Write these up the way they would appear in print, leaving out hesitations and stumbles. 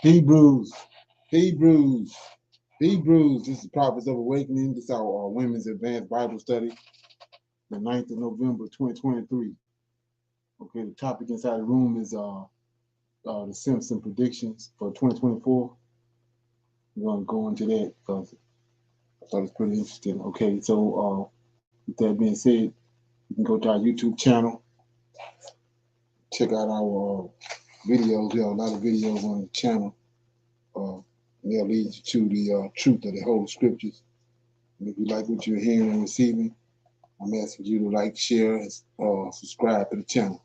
Hebrews, Hebrews, Hebrews. This is Prophets of Awakening. This is our Women's Advanced Bible Study, the 9th of November, 2023. Okay, the topic inside the room is the Simpson predictions for 2024. We're going to go into that because I thought it's pretty interesting. Okay, so with that being said, you can go to our YouTube channel, check out our videos. We have a lot of videos on the channel. They'll lead you to the truth of the Holy Scriptures. And if you like what you're hearing and receiving, I'm asking you to like, share, and subscribe to the channel.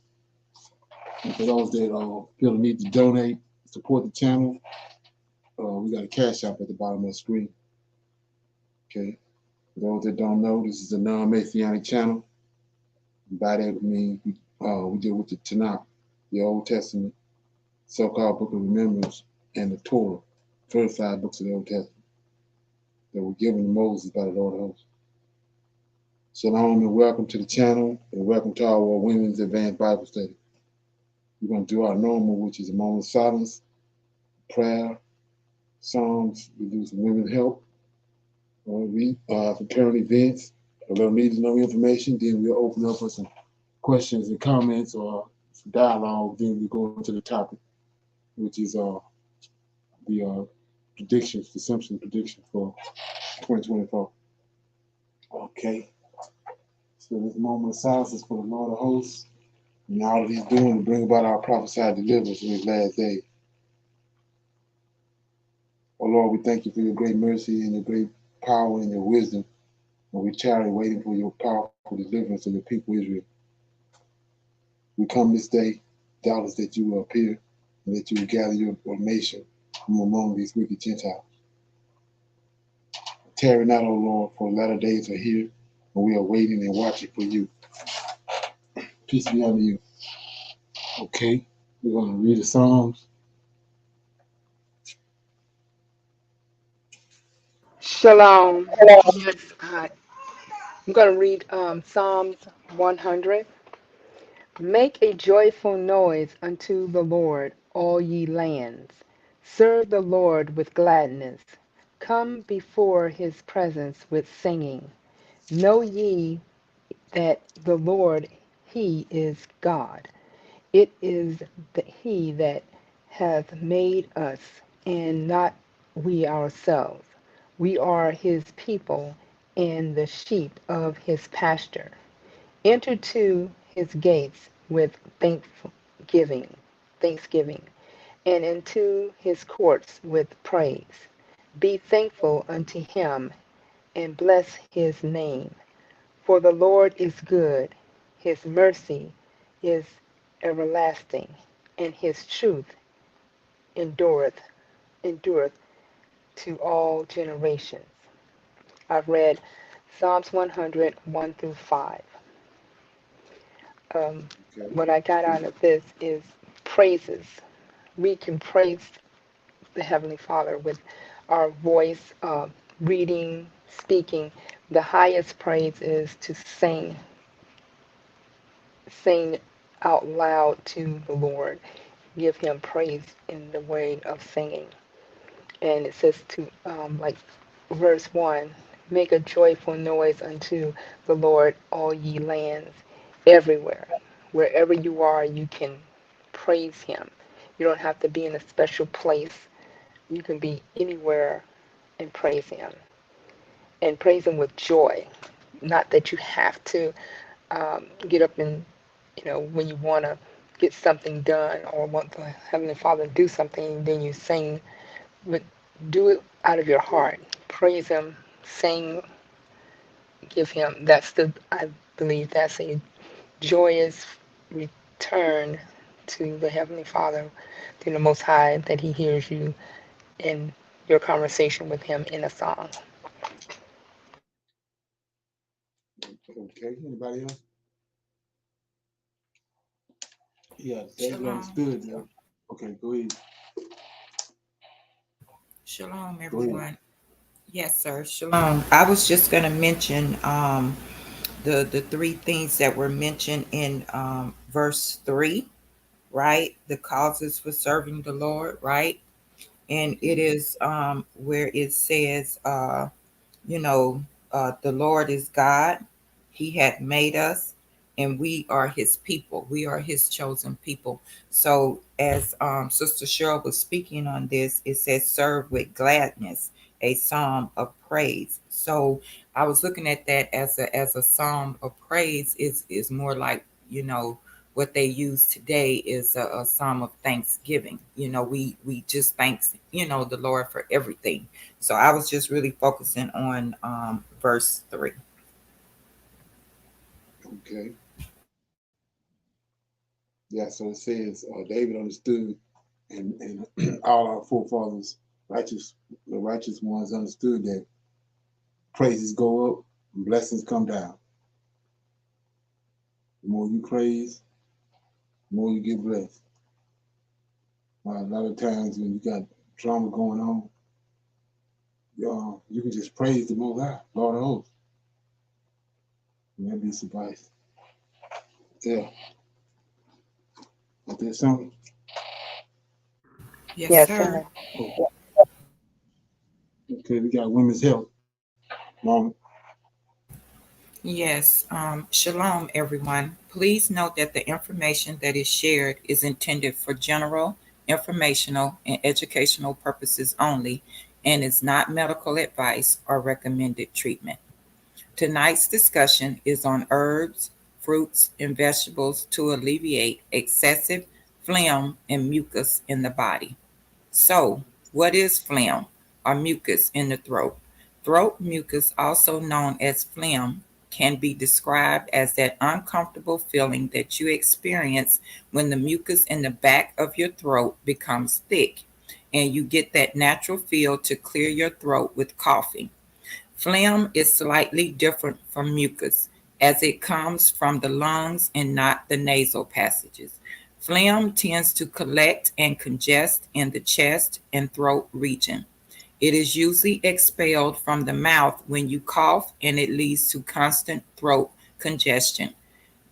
And for those that feel the need to donate, support the channel, we got a cash app at the bottom of the screen. Okay. For those that don't know, this is a non-Messianic channel. By that means we deal with the Tanakh, the Old Testament, so-called Book of Remembrance, and the Torah, first 5 books of the Old Testament that were given to Moses by the Lord of hosts. Shalom and welcome to the channel, and welcome to our Women's Advanced Bible Study. We're going to do our normal, which is a moment of silence, prayer, songs. We do some women's help. We for current events, a little need to know information. Then we'll open up for some questions and comments or some dialogue. Then we go into the topic, which is the predictions, the Simpson prediction for 2024. Okay. So this moment of silence is for the Lord of hosts and all that he's doing to bring about our prophesied deliverance in these last days. Oh Lord, we thank you for your great mercy and your great power and your wisdom. And we tarry waiting for your powerful deliverance of your people Israel. We come this day, doubtless that you will appear and that you will gather your nation from among these wicked Gentiles. Tarry not, O Lord, for the latter days are here, and we are waiting and watching for you. Peace be unto you. Okay, we're going to read the Psalms. Shalom. Yes, I'm going to read Psalms 100. Make a joyful noise unto the Lord, all ye lands. Serve the Lord with gladness. Come before his presence with singing. Know ye that the Lord, he is God. It is he that hath made us, and not we ourselves. We are his people, and the sheep of his pasture. Enter to his gates with thanksgiving, and into his courts with praise. Be thankful unto him, and bless his name. For the Lord is good, his mercy is everlasting, and his truth endureth to all generations. I've read Psalms 100, 1 through 5. What I got out of this is praises. We can praise the Heavenly Father with our voice, reading, speaking. The highest praise is to sing out loud to the Lord, give him praise in the way of singing. And it says to, like verse 1, make a joyful noise unto the Lord, all ye lands, everywhere. Wherever you are, you can praise him. You don't have to be in a special place. You can be anywhere and praise him. And praise him with joy. Not that you have to get up and, when you want to get something done or want the Heavenly Father to do something, then you sing, but do it out of your heart. praise Him, sing, give Him. I believe that's a joyous return to the Heavenly Father, to the Most High, that He hears you in your conversation with Him in a song. Okay, anybody else? Yeah, David Shalom. understood that. Okay, go ahead. Shalom, Go ahead. everyone. Yes, sir. Shalom. I was just going to mention the three things that were mentioned in verse 3, right? The causes for serving the Lord, right? And it is where it says, you know, the Lord is God. He had made us, and we are His people. We are His chosen people. So, as Sister Cheryl was speaking on this, it says, "Serve with gladness, a psalm of praise." So, I was looking at that as a psalm of praise. Is more like, you know, what they use today is a psalm of thanksgiving. You know, we just thanks, you know, the Lord for everything. So I was just really focusing on verse 3. Okay. Yeah, so it says David understood, and all our forefathers, righteous, the righteous ones understood that praises go up and blessings come down. The more you praise, the more you get blessed. A lot of times when you got drama going on, you can just praise the Most High, Lord of hosts, and that be suffice. Yeah, is there something? Yes, Yes, sir. sir. Oh, okay, we got women's health. Mom, Yes. Shalom, everyone. Please note that the information that is shared is intended for general, informational, and educational purposes only and is not medical advice or recommended treatment. Tonight's discussion is on herbs, fruits, and vegetables to alleviate excessive phlegm and mucus in the body. So, what is phlegm or mucus in the throat? Throat mucus, also known as phlegm, can be described as that uncomfortable feeling that you experience when the mucus in the back of your throat becomes thick and you get that natural feel to clear your throat with coughing. Phlegm is slightly different from mucus, as it comes from the lungs and not the nasal passages. Phlegm tends to collect and congest in the chest and throat region. It is usually expelled from the mouth when you cough, and it leads to constant throat congestion,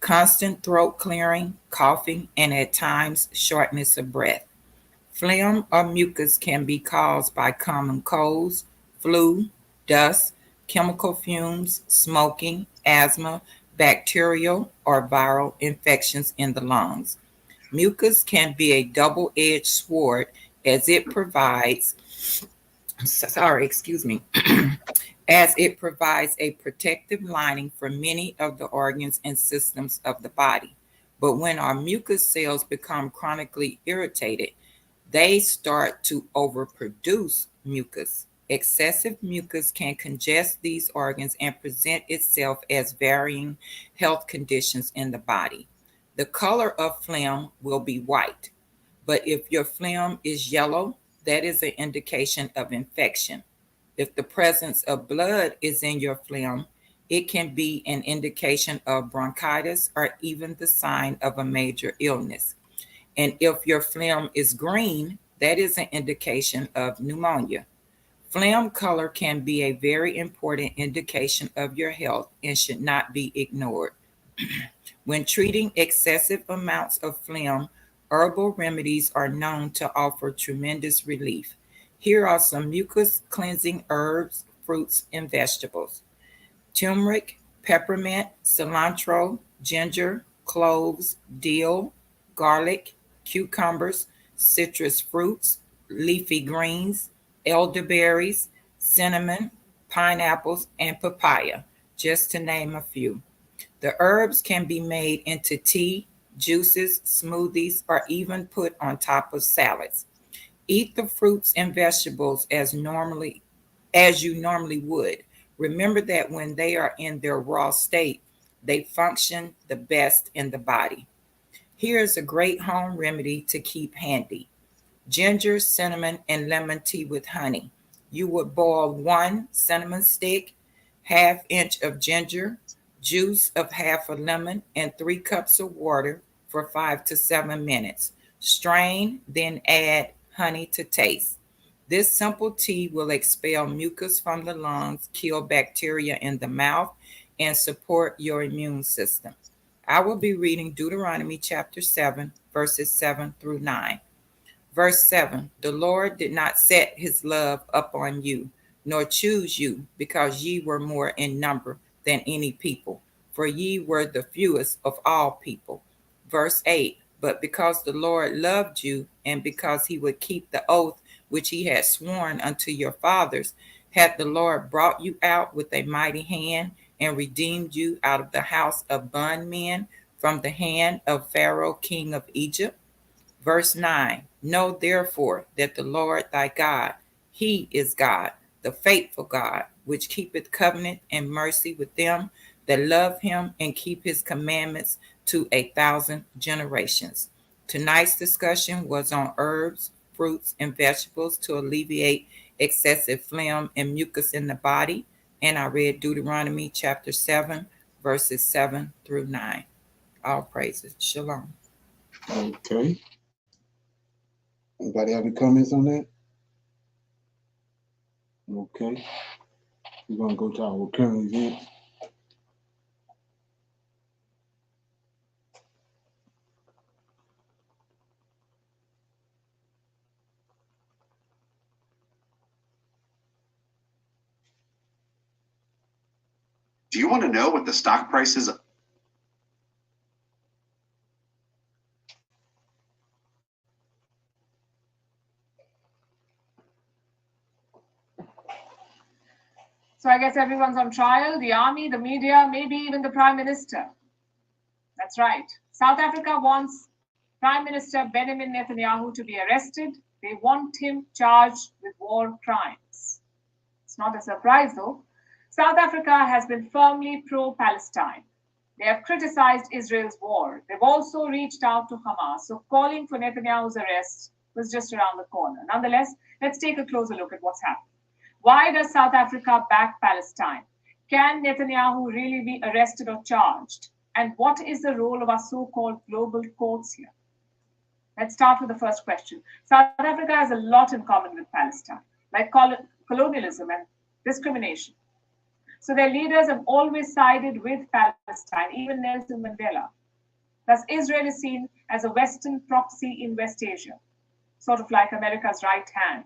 constant throat clearing, coughing, and at times shortness of breath. Phlegm or mucus can be caused by common colds, flu, dust, chemical fumes, smoking, asthma, bacterial or viral infections in the lungs. Mucus can be a double-edged sword as it provides, sorry, excuse me, as it provides a protective lining for many of the organs and systems of the body. But when our mucus cells become chronically irritated, they start to overproduce mucus. Excessive mucus can congest these organs and present itself as varying health conditions in the body. The color of phlegm will be white, but if your phlegm is yellow, that is an indication of infection. If the presence of blood is in your phlegm, it can be an indication of bronchitis or even the sign of a major illness. And if your phlegm is green, that is an indication of pneumonia. Phlegm color can be a very important indication of your health and should not be ignored. When treating excessive amounts of phlegm, herbal remedies are known to offer tremendous relief. Here are some mucus cleansing herbs, fruits, and vegetables: turmeric, peppermint, cilantro, ginger, cloves, dill, garlic, cucumbers, citrus fruits, leafy greens, elderberries, cinnamon, pineapples, and papaya, just to name a few. The herbs can be made into tea, juices, smoothies, or even put on top of salads. Eat the fruits and vegetables as you normally would. Remember that when they are in their raw state, they function the best in the body. Here is a great home remedy to keep handy: ginger, cinnamon, and lemon tea with honey. You would boil 1 cinnamon stick, ½ inch of ginger, juice of half a lemon, and 3 cups of water for 5 to 7 minutes. Strain, then add honey to taste. This simple tea will expel mucus from the lungs, kill bacteria in the mouth, and support your immune system. I will be reading Deuteronomy chapter 7, verses 7 through 9. Verse 7: The Lord did not set his love upon you, nor choose you, because ye were more in number than any people, for ye were the fewest of all people. Verse 8: But because the Lord loved you, and because he would keep the oath which he had sworn unto your fathers, hath the Lord brought you out with a mighty hand, and redeemed you out of the house of bondmen, from the hand of Pharaoh king of Egypt. Verse 9: Know therefore that the Lord thy God, he is God, the faithful God, which keepeth covenant and mercy with them that love him and keep his commandments to 1,000 generations. Tonight's discussion was on herbs, fruits, and vegetables to alleviate excessive phlegm and mucus in the body. And I read Deuteronomy chapter 7, verses 7 through 9. All praises. Shalom. Okay. Anybody have any comments on that? Okay. We're gonna go to our current event. Do you want to know what the stock prices? So I guess everyone's on trial, the army, the media, maybe even the prime minister. That's right. South Africa wants Prime Minister Benjamin Netanyahu to be arrested. They want him charged with war crimes. It's not a surprise, though. South Africa has been firmly pro-Palestine. They have criticized Israel's war. They've also reached out to Hamas. So calling for Netanyahu's arrest was just around the corner. Nonetheless, let's take a closer look at what's happening. Why does South Africa back Palestine? Can Netanyahu really be arrested or charged? And what is the role of our so-called global courts here? Let's start with the first question. South Africa has a lot in common with Palestine, like colonialism and discrimination. So their leaders have always sided with Palestine, even Nelson Mandela. Thus, Israel is seen as a Western proxy in West Asia, sort of like America's right hand.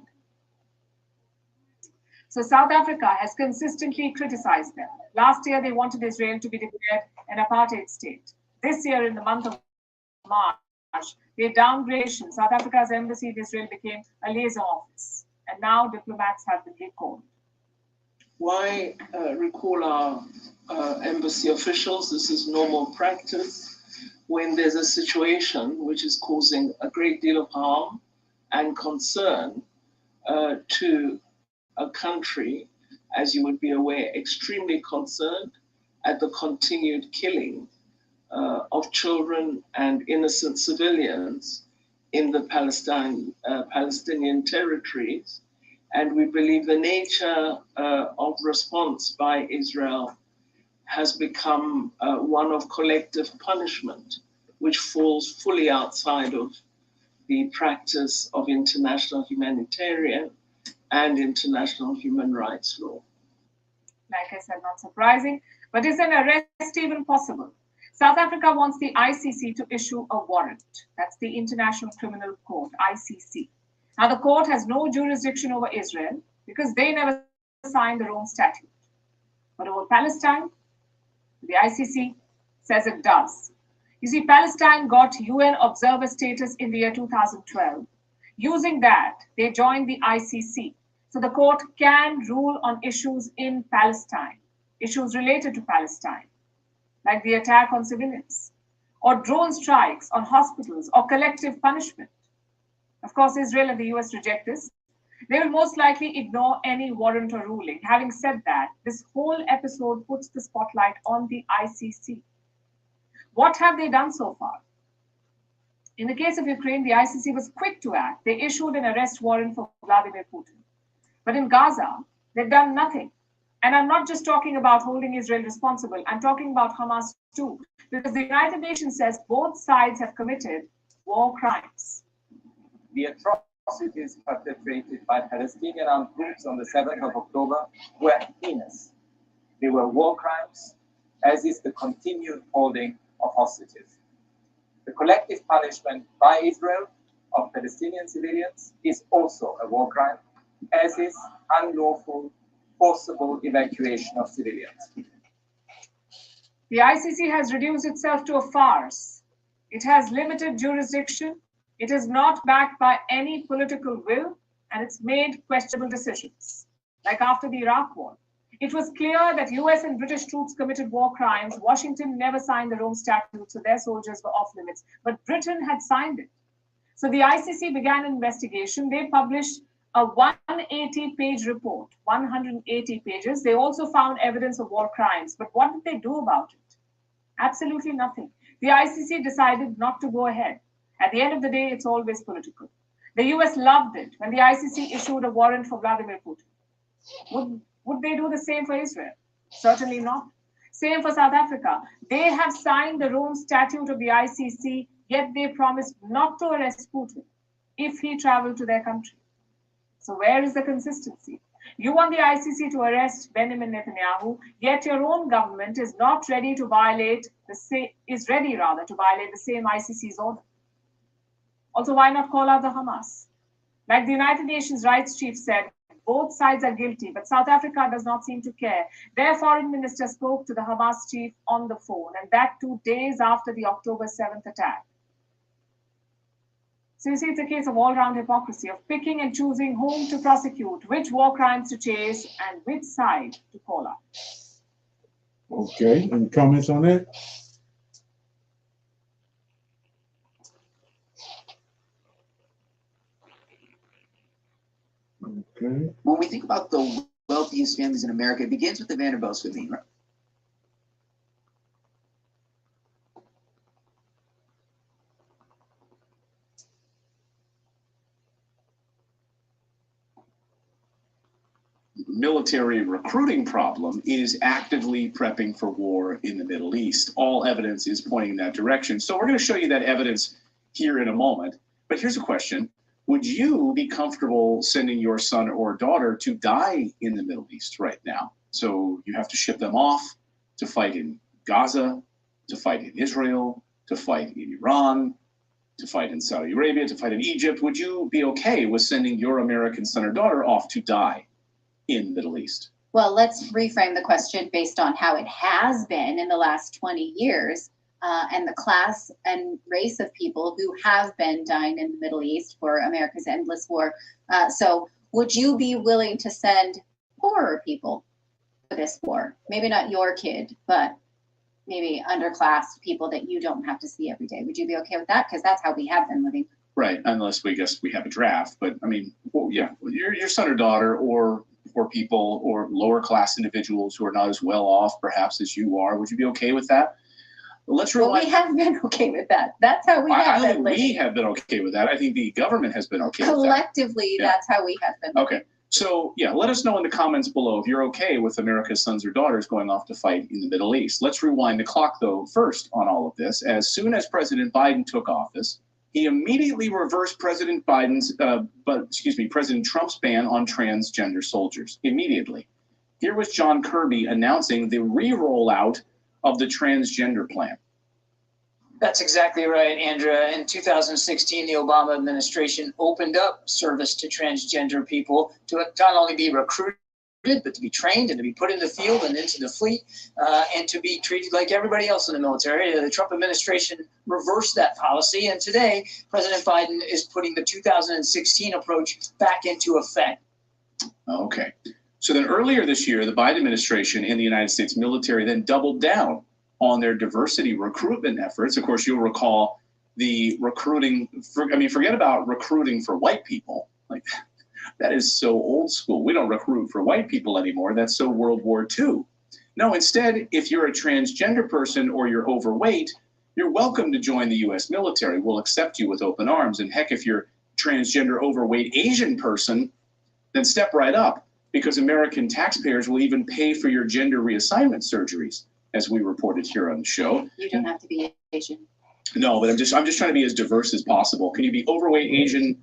So South Africa has consistently criticized them. Last year, they wanted Israel to be declared an apartheid state. This year, in the month of March, they downgraded. South Africa's embassy in Israel became a liaison office. And now diplomats have been recalled. Why recall our embassy officials? This is normal practice when there's a situation which is causing a great deal of harm and concern to a country, as you would be aware, extremely concerned at the continued killing of children and innocent civilians in the Palestinian territories. And we believe the nature of response by Israel has become one of collective punishment, which falls fully outside of the practice of international humanitarian and international human rights law. Like I said, not surprising, but is an arrest even possible? South Africa wants the ICC to issue a warrant. That's the International Criminal Court, ICC. Now, the court has no jurisdiction over Israel because they never signed the Rome Statute. But over Palestine, the ICC says it does. You see, Palestine got UN observer status in the year 2012. Using that, they joined the ICC. So the court can rule on issues in Palestine, issues related to Palestine, like the attack on civilians, or drone strikes on hospitals, or collective punishment. Of course, Israel and the US reject this. They will most likely ignore any warrant or ruling. Having said that, this whole episode puts the spotlight on the ICC. What have they done so far? In the case of Ukraine, the ICC was quick to act. They issued an arrest warrant for Vladimir Putin. But in Gaza, they've done nothing. And I'm not just talking about holding Israel responsible, I'm talking about Hamas too, because the United Nations says both sides have committed war crimes. The atrocities perpetrated by Palestinian armed groups on the 7th of October were heinous. They were war crimes, as is the continued holding of hostages. The collective punishment by Israel of Palestinian civilians is also a war crime, as is unlawful, forcible evacuation of civilians. The ICC has reduced itself to a farce. It has limited jurisdiction. It is not backed by any political will, and it's made questionable decisions. Like after the Iraq War, it was clear that US and British troops committed war crimes. Washington never signed the Rome Statute, so their soldiers were off limits. But Britain had signed it. So the ICC began an investigation. They published a 180-page report, 180 pages. They also found evidence of war crimes. But what did they do about it? Absolutely nothing. The ICC decided not to go ahead. At the end of the day, it's always political. The US loved it when the ICC issued a warrant for Vladimir Putin. Would they do the same for Israel? Certainly not. Same for South Africa. They have signed the Rome Statute of the ICC, yet they promised not to arrest Putin if he traveled to their country. So where is the consistency? You want the ICC to arrest Benjamin Netanyahu, yet your own government is not ready to violate the same ICC's order. Also, why not call out the Hamas? Like the United Nations rights chief said, both sides are guilty, but South Africa does not seem to care. Their foreign minister spoke to the Hamas chief on the phone, and that 2 days after the October 7th attack. So you see, it's a case of all-round hypocrisy, of picking and choosing whom to prosecute, which war crimes to chase, and which side to call out. Okay, any comments on that? Okay. When we think about the wealthiest families in America, it begins with the Vanderbilts with me, right? Military recruiting problem is actively prepping for war in the Middle East. All evidence is pointing in that direction. So we're going to show you that evidence here in a moment. But here's a question. Would you be comfortable sending your son or daughter to die in the Middle East right now? So you have to ship them off to fight in Gaza, to fight in Israel, to fight in Iran, to fight in Saudi Arabia, to fight in Egypt. Would you be okay with sending your American son or daughter off to die in the Middle East? Well, let's reframe the question based on how it has been in the last 20 years. And the class and race of people who have been dying in the Middle East for America's endless war. So would you be willing to send poorer people for this war? Maybe not your kid, but maybe underclass people that you don't have to see every day. Would you be okay with that? Because that's how we have been living. Right, unless we have a draft. But I mean, well, yeah, your son or daughter or people or lower class individuals who are not as well off perhaps as you are, would you be okay with that? Let's rewind. Well, we have been okay with that. That's how we have been living. We have been okay with that. I think the government has been okay with that. Collectively, that's how we have been living. Okay. So, yeah, let us know in the comments below if you're okay with America's sons or daughters going off to fight in the Middle East. Let's rewind the clock, though, first on all of this. As soon as President Biden took office, he immediately reversed President Trump's ban on transgender soldiers. Immediately. Here was John Kirby announcing the re-rollout of the transgender plan. That's exactly right, Andrea. In 2016, the Obama administration opened up service to transgender people to not only be recruited, but to be trained and to be put in the field and into the fleet and to be treated like everybody else in the military. The Trump administration reversed that policy. And today, President Biden is putting the 2016 approach back into effect. Okay. So then earlier this year, the Biden administration and the United States military then doubled down on their diversity recruitment efforts. Of course, you'll recall the recruiting, forget about recruiting for white people. Like That is so old school. We don't recruit for white people anymore. That's so World War II. No, instead, if you're a transgender person or you're overweight, you're welcome to join the U.S. military. We'll accept you with open arms. And heck, if you're transgender, overweight Asian person, then step right up, because American taxpayers will even pay for your gender reassignment surgeries, as we reported here on the show. You don't have to be Asian. No, but I'm just trying to be as diverse as possible. Can you be overweight, Asian,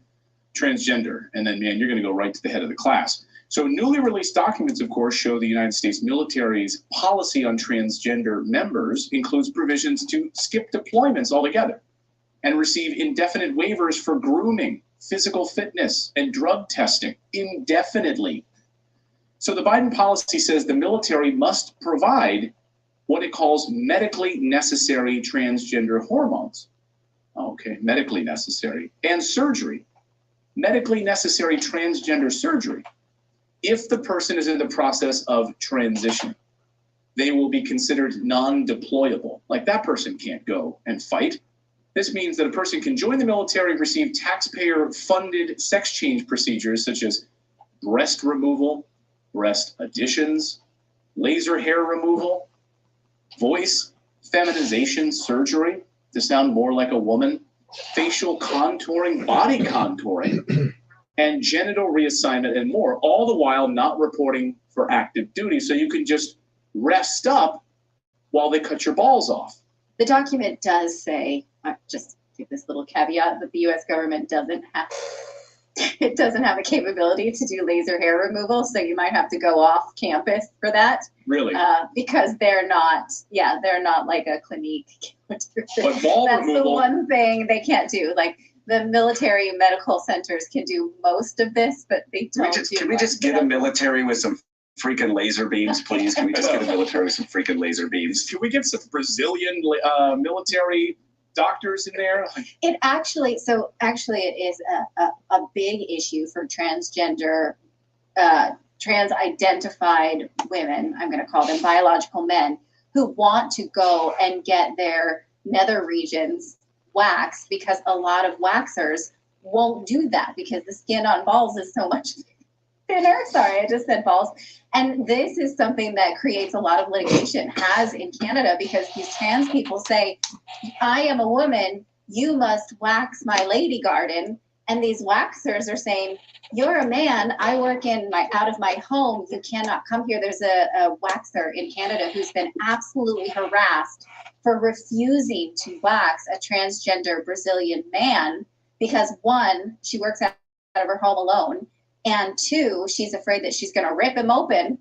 transgender? And then, man, you're going to go right to the head of the class. So newly released documents, of course, show the United States military's policy on transgender members includes provisions to skip deployments altogether and receive indefinite waivers for grooming, physical fitness, and drug testing indefinitely. So the Biden policy says the military must provide what it calls medically necessary transgender hormones. Okay, medically necessary. And surgery. Medically necessary transgender surgery. If the person is in the process of transition, they will be considered non-deployable. Like, that person can't go and fight. This means that a person can join the military, receive taxpayer-funded sex change procedures such as breast removal, breast additions, laser hair removal, voice feminization surgery to sound more like a woman, facial contouring, body contouring, and genital reassignment and more, all the while not reporting for active duty. So you can just rest up while they cut your balls off. The document does say, just give this little caveat, that the U.S. government doesn't have a capability to do laser hair removal, so you might have to go off campus for that. Really? Because they're not like a clinique. But ball That's removal, the one thing they can't do. Like, the military medical centers can do most of this, but they don't Can we just get a military with some freaking laser beams, please? Can we just get a military with some freaking laser beams? Can we get some Brazilian military doctors in there? It actually it is a big issue for transgender, trans-identified women, I'm going to call them biological men, who want to go and get their nether regions waxed, because a lot of waxers won't do that because the skin on balls is so much thinner. Sorry, I just said balls. And this is something that creates a lot of litigation, has in Canada, because these trans people say, I am a woman, you must wax my lady garden. And these waxers are saying, you're a man, I work out of my home, you cannot come here. There's a waxer in Canada who's been absolutely harassed for refusing to wax a transgender Brazilian man because, one, she works out of her home alone, and two, she's afraid that she's going to rip him open.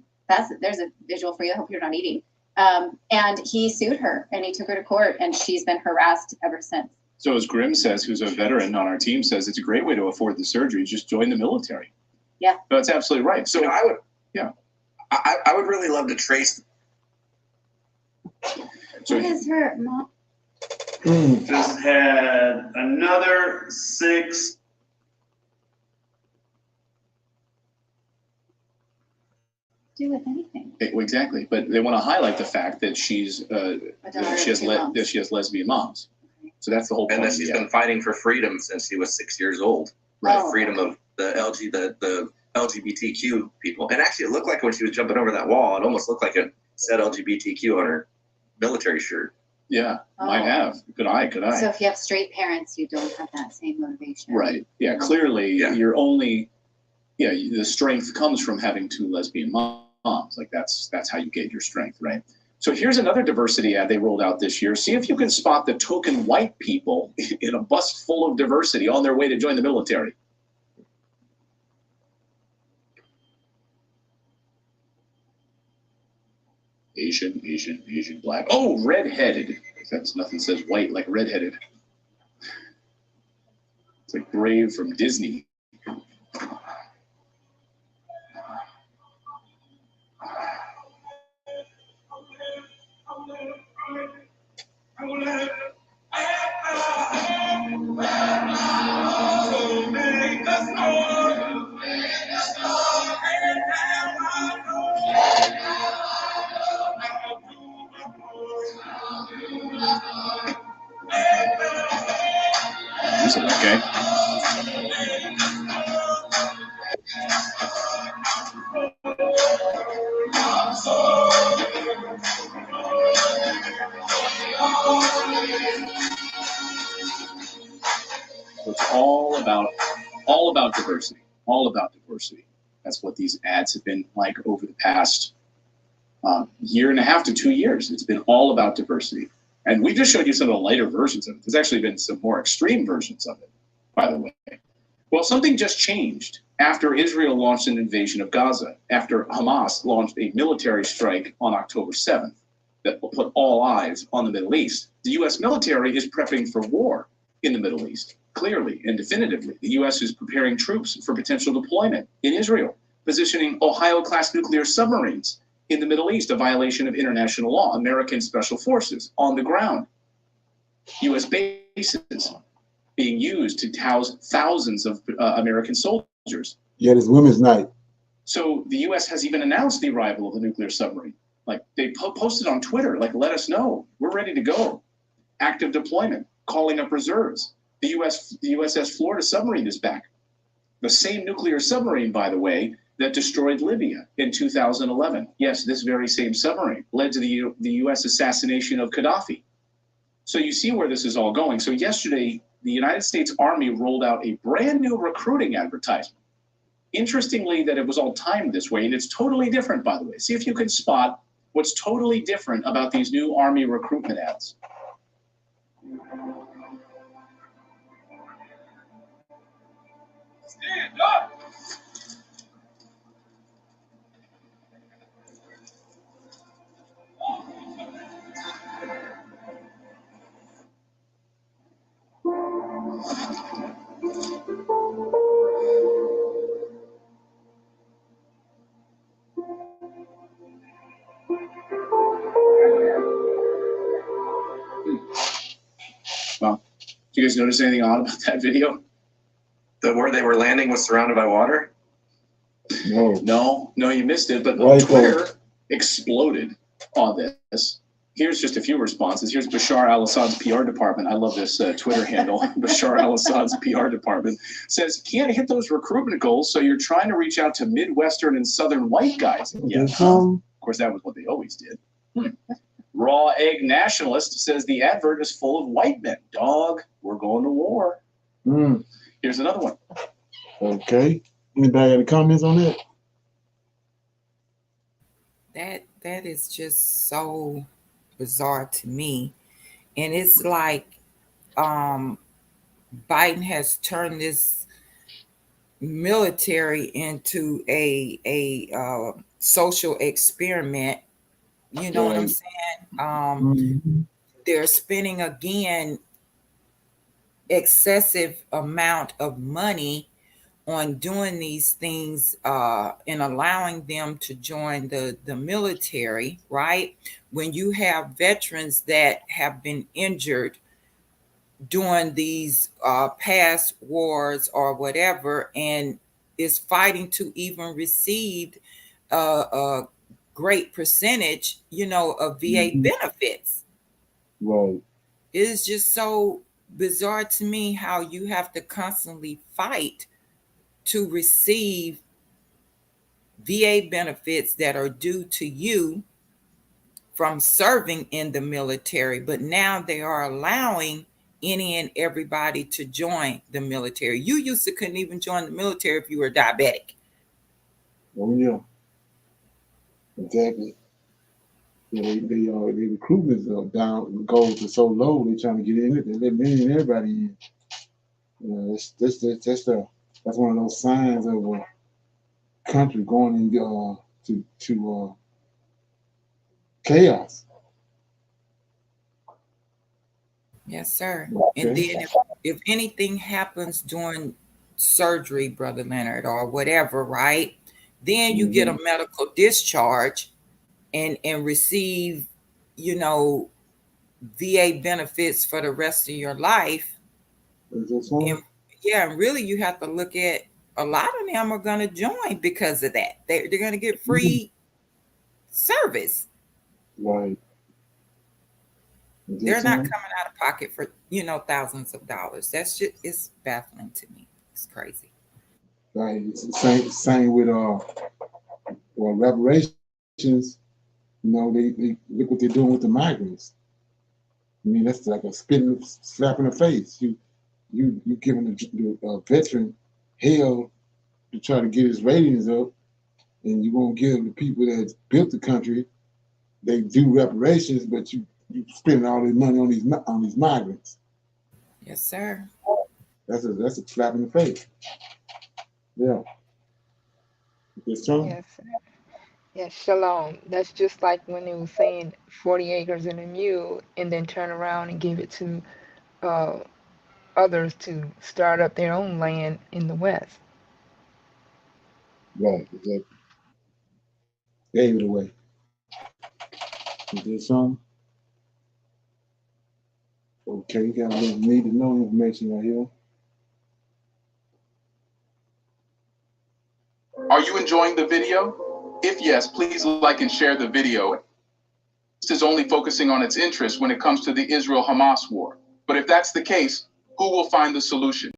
There's a visual for you. I hope you're not eating. And he sued her, and he took her to court, and she's been harassed ever since. So as Grim says, who's a veteran on our team, says it's a great way to afford the surgery. Just join the military. Yeah. No, that's absolutely right. So I would really love to trace. So What is her mom? Just had another 6. Do with anything. Exactly, but they want to highlight the fact that she has lesbian moms. So that's the whole point. And that she's been fighting for freedom since she was 6 years old. Right. The freedom of the LGBTQ people. And actually, it looked like when she was jumping over that wall, it almost looked like it said LGBTQ on her military shirt. Yeah, might have. Could I? So if you have straight parents, you don't have that same motivation. Right. Yeah, clearly you're only, the strength comes from having 2 lesbian moms. Like that's how you get your strength, right? So here's another diversity ad they rolled out this year. See if you can spot the token white people in a bus full of diversity on their way to join the military. Asian, black. Oh, redheaded. That's nothing says white like redheaded. It's like Brave from Disney. Okay. So it's all about diversity. All about diversity. That's what these ads have been like over the past year and a half to 2 years. It's been all about diversity. And we just showed you some of the lighter versions of it. There's actually been some more extreme versions of it, by the way. Well, something just changed after Israel launched an invasion of Gaza, after Hamas launched a military strike on October 7th that put all eyes on the Middle East. The U.S. military is prepping for war in the Middle East, clearly and definitively. The U.S. is preparing troops for potential deployment in Israel, positioning Ohio-class nuclear submarines in the Middle East, a violation of international law. American special forces on the ground. U.S. bases being used to house thousands of American soldiers. Yeah, it's Women's Night. So the U.S. has even announced the arrival of the nuclear submarine. Like they posted on Twitter, like, let us know, we're ready to go. Active deployment, calling up reserves. The USS Florida submarine is back. The same nuclear submarine, by the way, that destroyed Libya in 2011. Yes, this very same submarine led to the U.S. assassination of Gaddafi. So you see where this is all going. So yesterday, the United States Army rolled out a brand new recruiting advertisement. Interestingly, that it was all timed this way, and it's totally different, by the way. See if you can spot what's totally different about these new Army recruitment ads. Stand up! Well, do you guys notice anything odd about that video? Where they were landing was surrounded by water? No, you missed it. But Twitter exploded on this. Here's just a few responses. Here's Bashar al-Assad's PR department. I love this Twitter handle. Bashar al-Assad's PR department says, can't hit those recruitment goals, so you're trying to reach out to Midwestern and Southern white guys. Yes. Of course, that was what they always did. Raw Egg Nationalist says the advert is full of white men. Dog, we're going to war. Here's another one. Okay. Anybody got any comments on that? That is just so bizarre to me. And it's like Biden has turned this military into a social experiment. You know what I'm saying? They're spending again excessive amount of money on doing these things and allowing them to join the military, right? When you have veterans that have been injured during these past wars or whatever, and is fighting to even receive a great percentage, of VA benefits. Right. It is just so bizarre to me how you have to constantly fight to receive VA benefits that are due to you from serving in the military, but now they are allowing any and everybody to join the military. You used to couldn't even join the military if you were diabetic. Oh yeah, exactly. Yeah, the recruitment down goals are so low. They're trying to get in it. They let me and everybody in. That's one of those signs of a country going into chaos. Yes, sir. Okay. And then if anything happens during surgery, Brother Leonard, or whatever, right? Then you get a medical discharge and receive, VA benefits for the rest of your life. And really you have to look at a lot of them are going to join because of that. They're going to get free service. Right. They're not coming out of pocket for, thousands of dollars. That's just, it's baffling to me. It's crazy. Right. It's the same with reparations. You know, they look what they're doing with the migrants. I mean, that's like a slap in the face. You giving the veteran hell to try to get his ratings up, and you won't give the people that built the country, they do reparations, but you spending all this money on these migrants. Yes, sir. That's a slap in the face. Yeah. It's true. Yes. Yes, shalom. That's just like when they were saying 40 acres and a mule, and then turn around and give it to uh, others to start up their own land in the West. Right. Exactly. Gave it away. Is there some? Okay, you got a little need to know information right here. Are you enjoying the video? If yes, please like and share the video. This is only focusing on its interests when it comes to the Israel-Hamas war. But if that's the case, who will find the solution?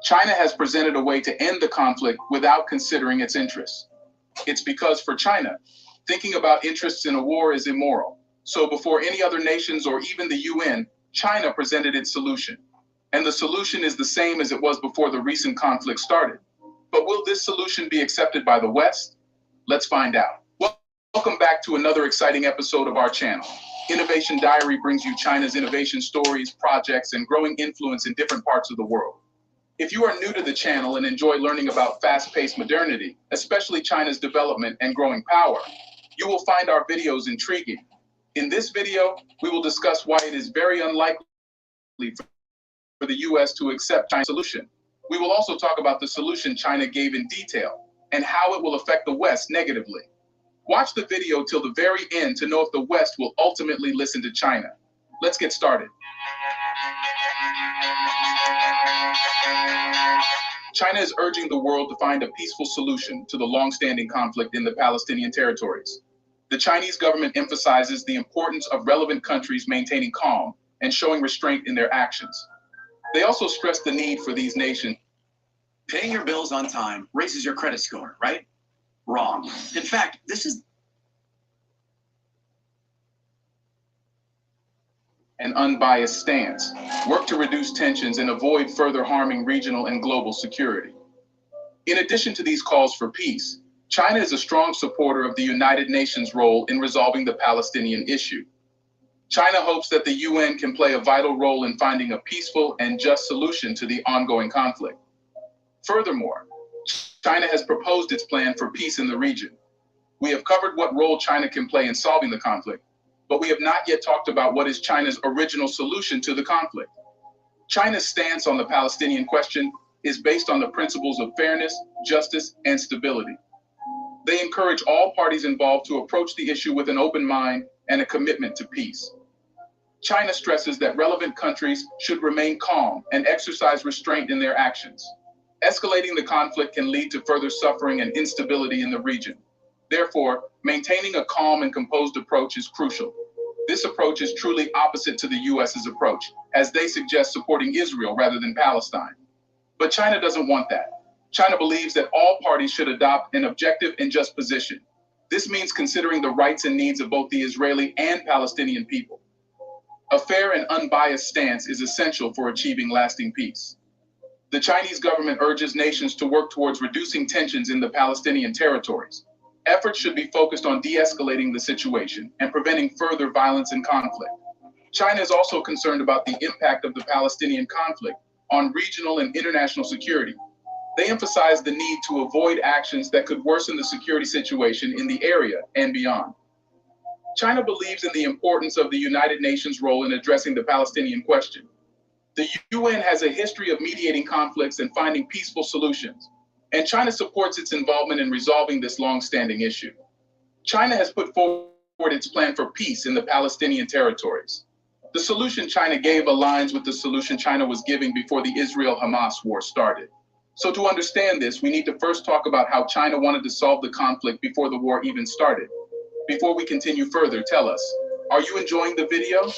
China has presented a way to end the conflict without considering its interests. It's because for China, thinking about interests in a war is immoral. So before any other nations or even the UN, China presented its solution. And the solution is the same as it was before the recent conflict started. But will this solution be accepted by the West? Let's find out. Welcome back to another exciting episode of our channel. Innovation Diary brings you China's innovation stories, projects, and growing influence in different parts of the world. If you are new to the channel and enjoy learning about fast-paced modernity, especially China's development and growing power, you will find our videos intriguing. In this video, we will discuss why it is very unlikely for the US to accept China's solution. We will also talk about the solution China gave in detail and how it will affect the West negatively. Watch the video till the very end to know if the West will ultimately listen to China. Let's get started. China is urging the world to find a peaceful solution to the long-standing conflict in the Palestinian territories. The Chinese government emphasizes the importance of relevant countries maintaining calm and showing restraint in their actions. They also stress the need for these nations. Paying your bills on time raises your credit score, right? Wrong. In fact, this is An unbiased stance, work to reduce tensions and avoid further harming regional and global security. In addition to these calls for peace, China is a strong supporter of the United Nations' role in resolving the Palestinian issue. China hopes that the UN can play a vital role in finding a peaceful and just solution to the ongoing conflict. Furthermore, China has proposed its plan for peace in the region. We have covered what role China can play in solving the conflict, but we have not yet talked about what is China's original solution to the conflict. China's stance on the Palestinian question is based on the principles of fairness, justice, and stability. They encourage all parties involved to approach the issue with an open mind and a commitment to peace. China stresses that relevant countries should remain calm and exercise restraint in their actions. Escalating the conflict can lead to further suffering and instability in the region. Therefore, maintaining a calm and composed approach is crucial. This approach is truly opposite to the US's approach, as they suggest supporting Israel rather than Palestine. But China doesn't want that. China believes that all parties should adopt an objective and just position. This means considering the rights and needs of both the Israeli and Palestinian people. A fair and unbiased stance is essential for achieving lasting peace. The Chinese government urges nations to work towards reducing tensions in the Palestinian territories. Efforts should be focused on de-escalating the situation and preventing further violence and conflict. China is also concerned about the impact of the Palestinian conflict on regional and international security. They emphasize the need to avoid actions that could worsen the security situation in the area and beyond. China believes in the importance of the United Nations' role in addressing the Palestinian question. The UN has a history of mediating conflicts and finding peaceful solutions, and China supports its involvement in resolving this long-standing issue. China has put forward its plan for peace in the Palestinian territories. The solution China gave aligns with the solution China was giving before the Israel-Hamas war started. So to understand this, we need to first talk about how China wanted to solve the conflict before the war even started. Before we continue further, tell us, are you enjoying the video?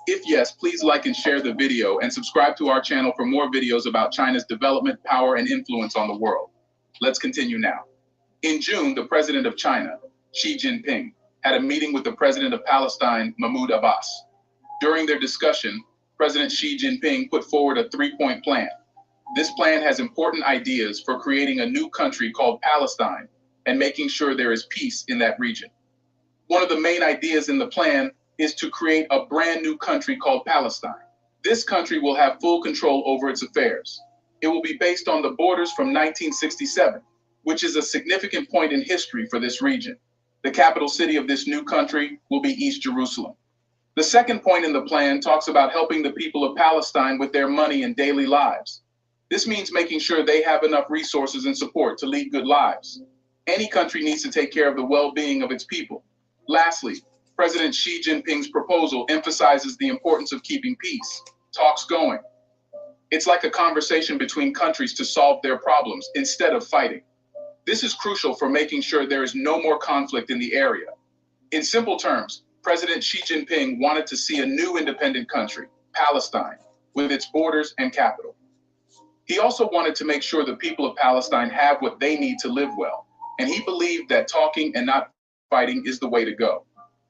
If yes, please like and share the video and subscribe to our channel for more videos about China's development, power, and influence on the world. Let's continue now. In June, the president of China, Xi Jinping, had a meeting with the president of Palestine, Mahmoud Abbas. During their discussion, President Xi Jinping put forward a three-point plan. This plan has important ideas for creating a new country called Palestine and making sure there is peace in that region. One of the main ideas in the plan is to create a brand new country called Palestine. This country will have full control over its affairs. It will be based on the borders from 1967, which is a significant point in history for this region. The capital city of this new country will be East Jerusalem. The second point in the plan talks about helping the people of Palestine with their money and daily lives. This means making sure they have enough resources and support to lead good lives. Any country needs to take care of the well-being of its people. Lastly, President Xi Jinping's proposal emphasizes the importance of keeping peace, talks going. It's like a conversation between countries to solve their problems instead of fighting. This is crucial for making sure there is no more conflict in the area. In simple terms, President Xi Jinping wanted to see a new independent country, Palestine, with its borders and capital. He also wanted to make sure the people of Palestine have what they need to live well, and he believed that talking and not fighting is the way to go.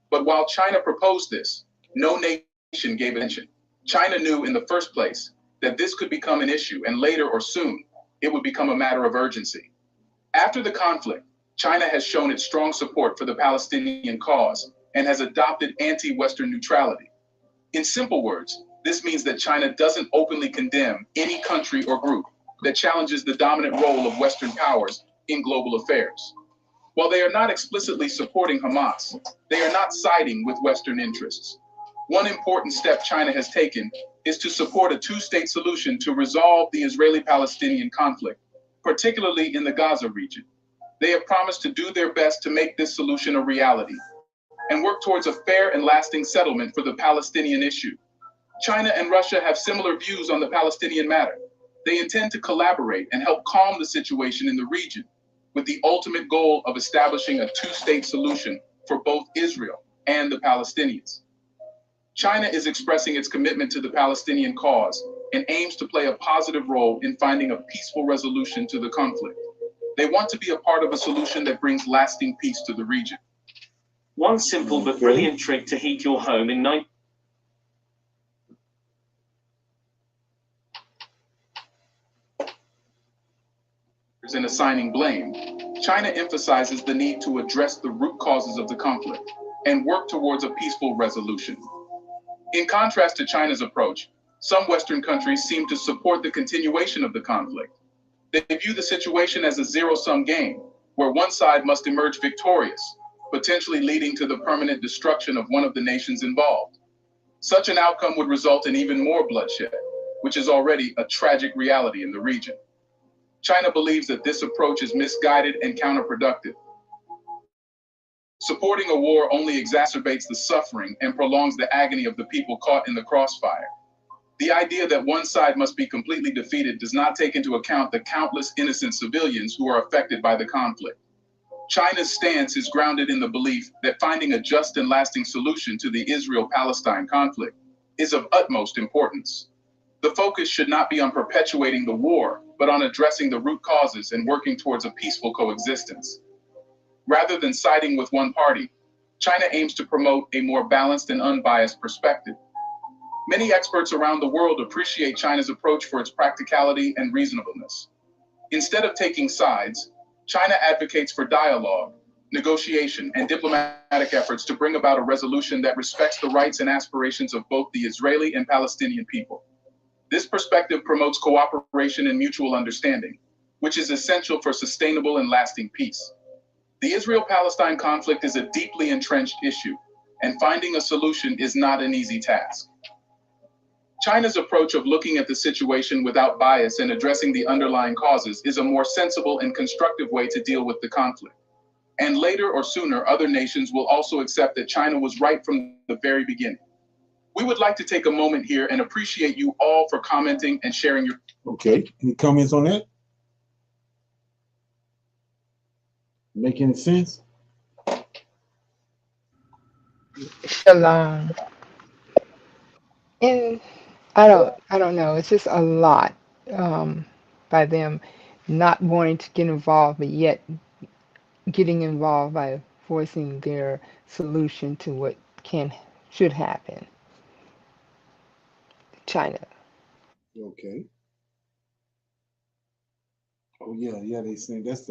But while China proposed this, no nation gave attention. China knew in the first place that this could become an issue, and later or soon, it would become a matter of urgency. After the conflict, China has shown its strong support for the Palestinian cause and has adopted anti-Western neutrality. In simple words, this means that China doesn't openly condemn any country or group that challenges the dominant role of Western powers in global affairs. While they are not explicitly supporting Hamas, they are not siding with Western interests. One important step China has taken is to support a two-state solution to resolve the Israeli-Palestinian conflict, particularly in the Gaza region. They have promised to do their best to make this solution a reality and work towards a fair and lasting settlement for the Palestinian issue. China and Russia have similar views on the Palestinian matter. They intend to collaborate and help calm the situation in the region, with the ultimate goal of establishing a two-state solution for both Israel and the Palestinians. China is expressing its commitment to the Palestinian cause and aims to play a positive role in finding a peaceful resolution to the conflict. They want to be a part of a solution that brings lasting peace to the region. One simple but brilliant trick to heat your home in and assigning blame, China emphasizes the need to address the root causes of the conflict and work towards a peaceful resolution. In contrast to China's approach, some Western countries seem to support the continuation of the conflict. They view the situation as a zero-sum game, where one side must emerge victorious, potentially leading to the permanent destruction of one of the nations involved. Such an outcome would result in even more bloodshed, which is already a tragic reality in the region. China believes that this approach is misguided and counterproductive. Supporting a war only exacerbates the suffering and prolongs the agony of the people caught in the crossfire. The idea that one side must be completely defeated does not take into account the countless innocent civilians who are affected by the conflict. China's stance is grounded in the belief that finding a just and lasting solution to the Israel-Palestine conflict is of utmost importance. The focus should not be on perpetuating the war, but on addressing the root causes and working towards a peaceful coexistence. Rather than siding with one party, China aims to promote a more balanced and unbiased perspective. Many experts around the world appreciate China's approach for its practicality and reasonableness. Instead of taking sides, China advocates for dialogue, negotiation, and diplomatic efforts to bring about a resolution that respects the rights and aspirations of both the Israeli and Palestinian people. This perspective promotes cooperation and mutual understanding, which is essential for sustainable and lasting peace. The Israel-Palestine conflict is a deeply entrenched issue, and finding a solution is not an easy task. China's approach of looking at the situation without bias and addressing the underlying causes is a more sensible and constructive way to deal with the conflict. And later or sooner, other nations will also accept that China was right from the very beginning. We would like to take a moment here and appreciate you all for commenting and sharing your... Okay, any comments on that? Make any sense? Shalom. And I don't know. It's just a lot by them not wanting to get involved, but yet getting involved by voicing their solution to what should happen. China. Okay. Oh yeah. They saying that's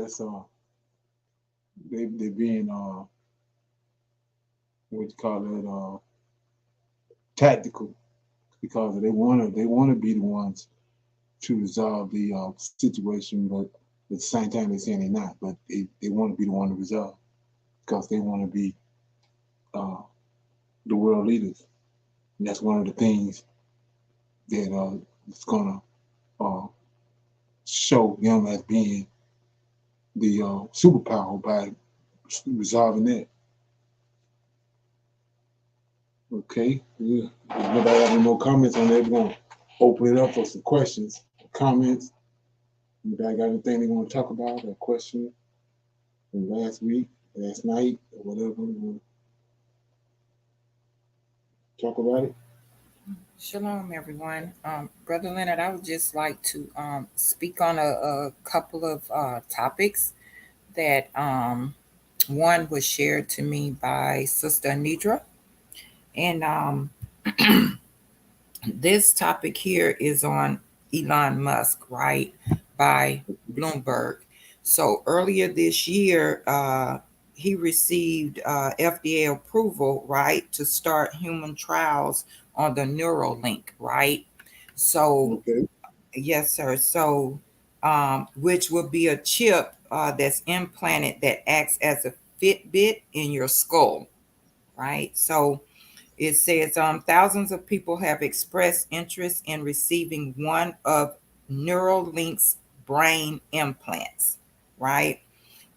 they being what you call it tactical because they wanna be the ones to resolve the situation, but at the same time they're saying they're not, but they want to be the one to resolve because they want to be uh, the world leaders, and that's one of the things that is gonna uh, show them as being the superpower by resolving that. Okay, yeah. If nobody have any more comments on that, we're gonna open it up for some questions, comments. Anybody got anything they want to talk about or question from last week, last night, or whatever? We want to talk about it. Shalom, everyone. Brother Leonard, I would just like to speak on a couple of topics that one was shared to me by Sister Nidra. And this topic here is on Elon Musk, right, by Bloomberg. So earlier this year, he received FDA approval, right, to start human trials on the Neuralink, right? So, Okay. yes, sir. So, which will be a chip that's implanted that acts as a Fitbit in your skull, right? So, it says thousands of people have expressed interest in receiving one of Neuralink's brain implants, right?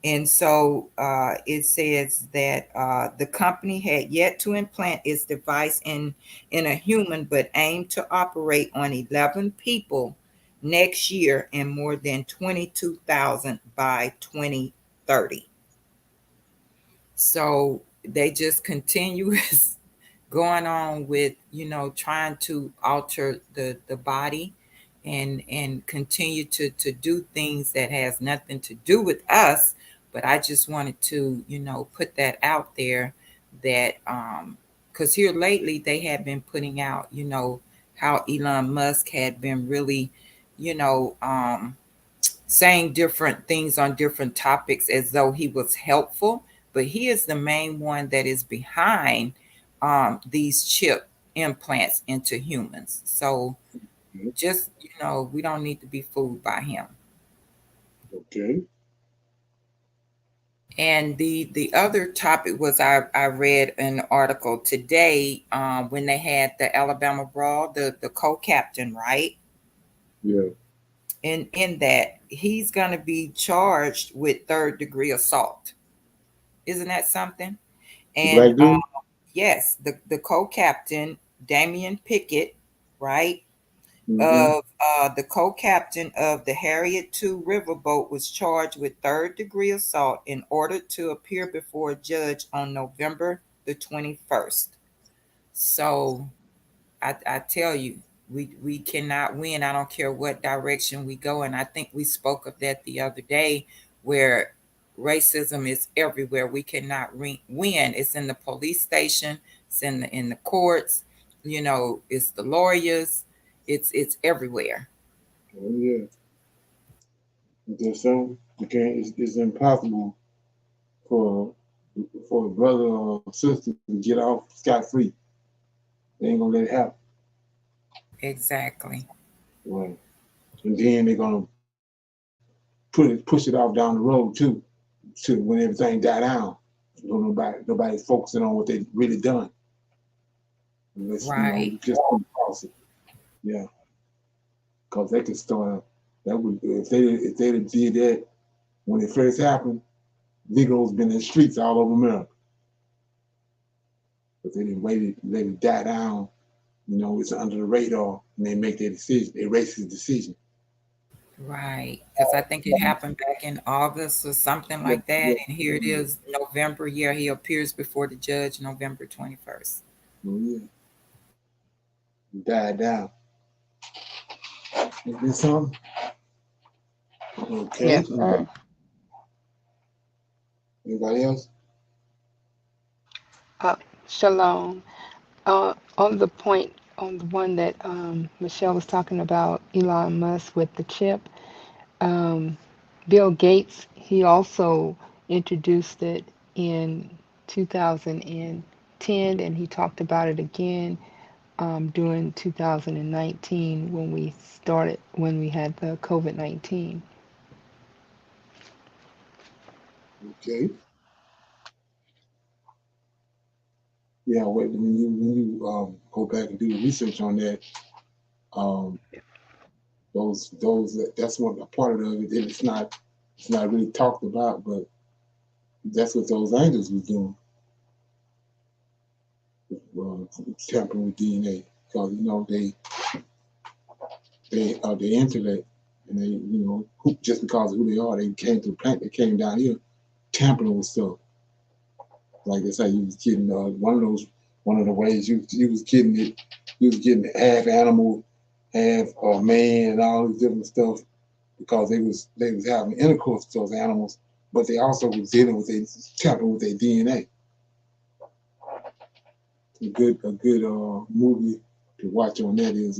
And so it says that the company had yet to implant its device in a human, but aimed to operate on 11 people next year and more than 22,000 by 2030. So they just continue going on with trying to alter the body and continue to do things that has nothing to do with us. But I just wanted to put that out there that because here lately they have been putting out how Elon Musk had been really you know um saying different things on different topics as though he was helpful, but he is the main one that is behind these chip implants into humans. So just we don't need to be fooled by him. Okay. And the other topic was I read an article today when they had the Alabama brawl, the co-captain, right? Yeah. In that he's going to be charged with third degree assault. Isn't that something? The And black dude. yes, the co-captain Damian Pickett, right, Mm-hmm. of the co-captain of the Harriet II riverboat was charged with third degree assault in order to appear before a judge on November the 21st. So I tell you, we cannot win. I don't care what direction we go. And I think we spoke of that the other day, where racism is everywhere. We cannot win. It's in the police station. It's in the courts. It's the lawyers. It's everywhere. Oh yeah. There's so you can't. It's impossible for for a brother or sister to get off scot free. They ain't gonna let it happen. Exactly. Right. And then they're gonna push it off down the road too, to when everything die down. So nobody's focusing on what they really done. Unless Right. just cross it. Yeah, because they could start. That would if they did that when it first happened. Negroes been in the streets all over America, but they didn't let it die down. It's under the radar, and they make their decision, their racist decision. Right. Because I think it happened back in August or something Yeah, like that. yeah, And here it is, November. Yeah, he appears before the judge November 21st. yeah. Died down. Is this something? Okay. Yes, sir. Anybody else? Shalom. On the point, on the one that Michelle was talking about, Elon Musk with the chip, um, Bill Gates, he also introduced it in 2010, and he talked about it again during 2019 when we had the COVID-19. Okay. Yeah, when you go back and do the research on that, um, that's one a part of it. And it's not really talked about, but that's what those angels was doing, tampering with DNA, because they intellect, and they just because of who they are, they came to the planet, they came down here tampering with stuff. Like they say, you was getting one of the ways you was getting it, you was getting half animal, half man, and all this different stuff because they was having intercourse with those animals, but they also was dealing with tapping with their DNA. A good movie to watch on that is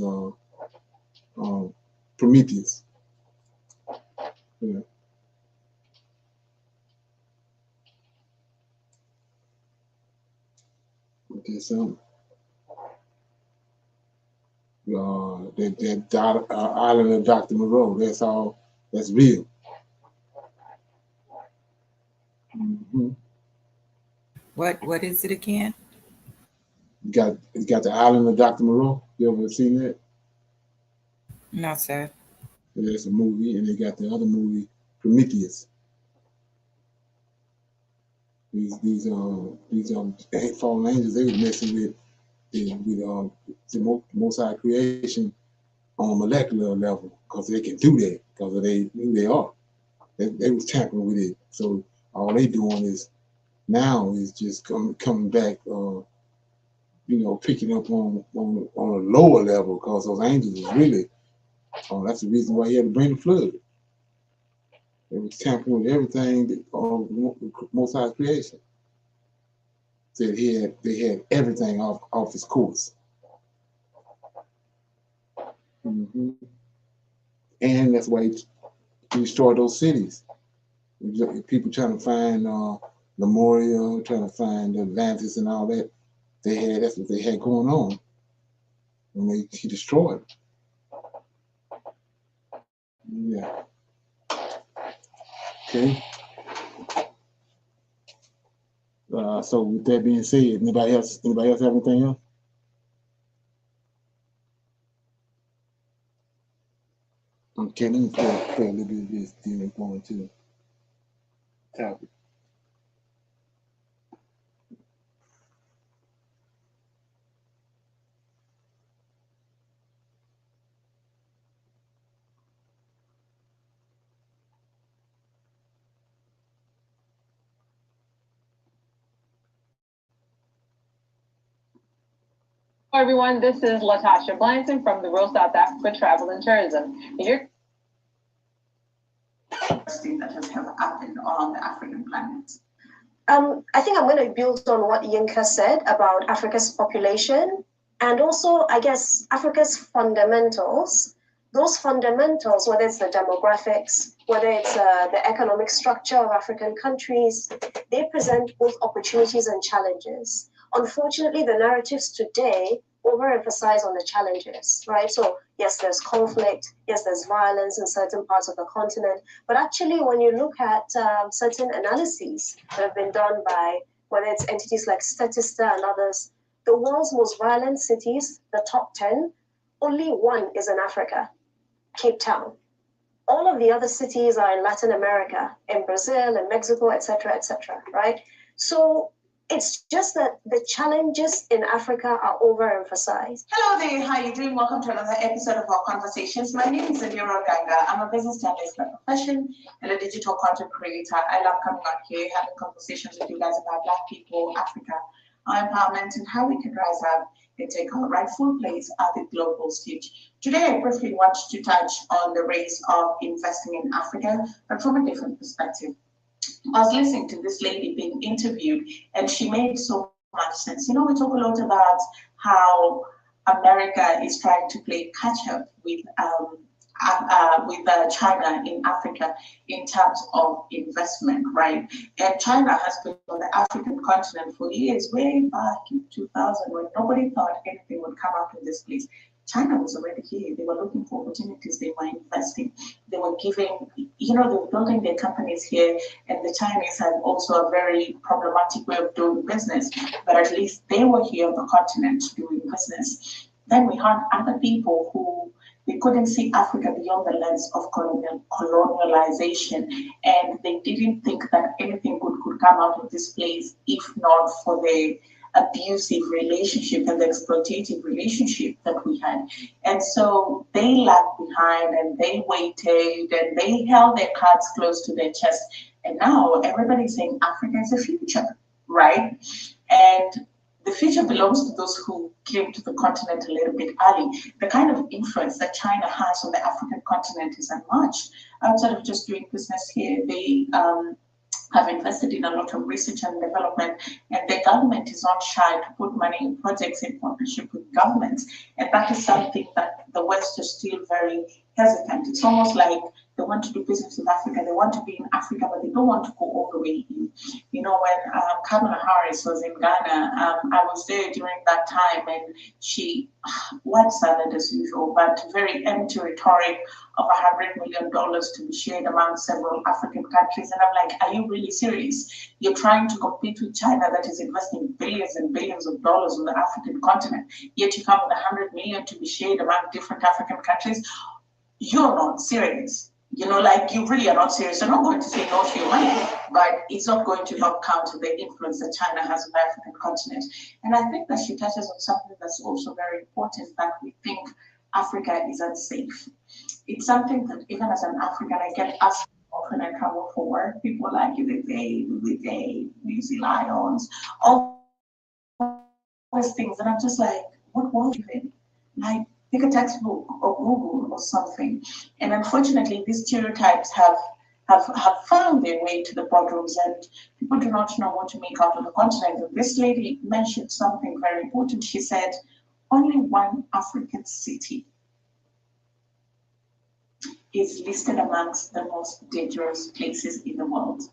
Prometheus. Yeah. Okay, so that island of Dr. Moreau, that's real. Mm-hmm. What is it again? It's got the island of Dr. Moreau. You ever seen that? No, sir. There's a movie, and they got the other movie, Prometheus. These fallen angels, they were messing with the Most High creation on a molecular level because they can do that because of who they are. They was tampering with it. So all they doing is now is just coming back, picking up on a lower level because those angels is really. That's the reason why he had to bring the flood. They was tampering with everything that Most High creation. Said they had everything off his course. Mm-hmm. And that's why he destroyed those cities. People trying to find Lemuria, trying to find Atlantis and all that. That's what they had going on. And he destroyed it. Yeah. Okay. So with that being said, anybody else have anything else? Okay, let me play a little bit of this, then we're going to the topic. Hello everyone, this is Latasha Blanton from the Real South Africa Travel and Tourism. That has ever happened on the African planet. I think I'm going to build on what Yinka said about Africa's population and also, I guess, Africa's fundamentals. Those fundamentals, whether it's the demographics, whether it's the economic structure of African countries, they present both opportunities and challenges. Unfortunately, the narratives today overemphasize on the challenges, right? So yes, there's conflict, yes, there's violence in certain parts of the continent, but actually when you look at certain analyses that have been done by, whether it's entities like Statista and others, the world's most violent cities, the top 10, only one is in Africa, Cape Town. All of the other cities are in Latin America, in Brazil, in Mexico, etc., right? So it's just that the challenges in Africa are overemphasized. Hello there, how are you doing? Welcome to another episode of our conversations. My name is Adira Ganga. I'm a business journalist by profession and a digital content creator. I love coming out here, having conversations with you guys about Black people, Africa, our empowerment, and how we can rise up and take our rightful place at the global stage. Today, I briefly want to touch on the race of investing in Africa, but from a different perspective. I was listening to this lady being interviewed, and she made so much sense. You know, we talk a lot about how America is trying to play catch up with China in Africa in terms of investment, right? And China has been on the African continent for years, way back in 2000, when nobody thought anything would come up in this place. China was already here. They were looking for opportunities. They were investing. They were giving, they were building their companies here. And the Chinese had also a very problematic way of doing business. But at least they were here on the continent doing business. Then we had other people who they couldn't see Africa beyond the lens of colonialization, and they didn't think that anything good could come out of this place if not for the abusive relationship and the exploitative relationship that we had. And so they lagged behind and they waited and they held their cards close to their chest. And now everybody's saying Africa is the future, right? And the future belongs to those who came to the continent a little bit early. The kind of influence that China has on the African continent is unmatched. Outside of just doing business here, they have invested in a lot of research and development, and the government is not shy to put money in projects in partnership with governments. And that is something that the West is still very hesitant. It's almost like they want to do business with Africa, they want to be in Africa, but they don't want to go all the way in. You know, when Kamala Harris was in Ghana, I was there during that time, and she, white salad as usual, but very empty rhetoric of $100 million to be shared among several African countries. And I'm like, are you really serious? You're trying to compete with China that is investing billions and billions of dollars on the African continent, yet you come with $100 million to be shared among different African countries? You're not serious. You know, like you really are not serious. I'm not going to say no to your money, but it's not going to help counter the influence that China has on the African continent. And I think that she touches on something that's also very important, that we think Africa is unsafe. It's something that even as an African, I get asked often I travel for work. People like you, they, New Zealand, all these things. And I'm just like, what world you in? Like, pick a textbook or Google or something. And unfortunately, these stereotypes have found their way to the boardrooms, and people do not know what to make out of the continent. And this lady mentioned something very important. She said, only one African city is listed amongst the most dangerous places in the world.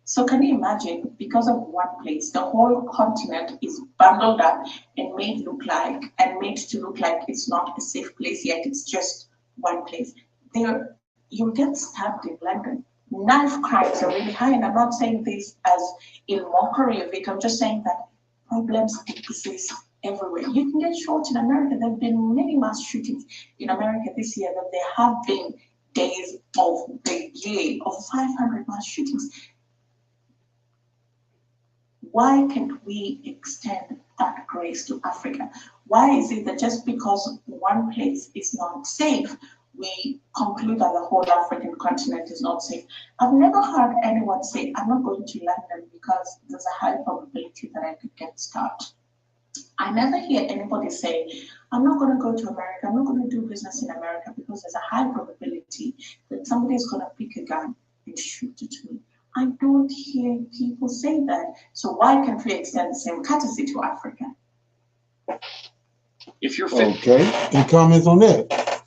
So can you imagine, because of one place, the whole continent is bundled up and made to look like it's not a safe place, yet it's just one place. There, you get stabbed in London. Knife crimes are really high, and I'm not saying this as in mockery of it. I'm just saying that problems exist everywhere. You can get shot in America. There have been many mass shootings in America this year, that there have been days of the year of 500 mass shootings. Why can't we extend that grace to Africa? Why is it that just because one place is not safe, we conclude that the whole African continent is not safe? I've never heard anyone say, I'm not going to London because there's a high probability that I could get stabbed. I never hear anybody say, I'm not going to go to America, I'm not going to do business in America because there's a high probability that somebody is going to pick a gun and shoot at me. I don't hear people say that. So why can't we extend the same courtesy to Africa? If you're okay, any comments on that?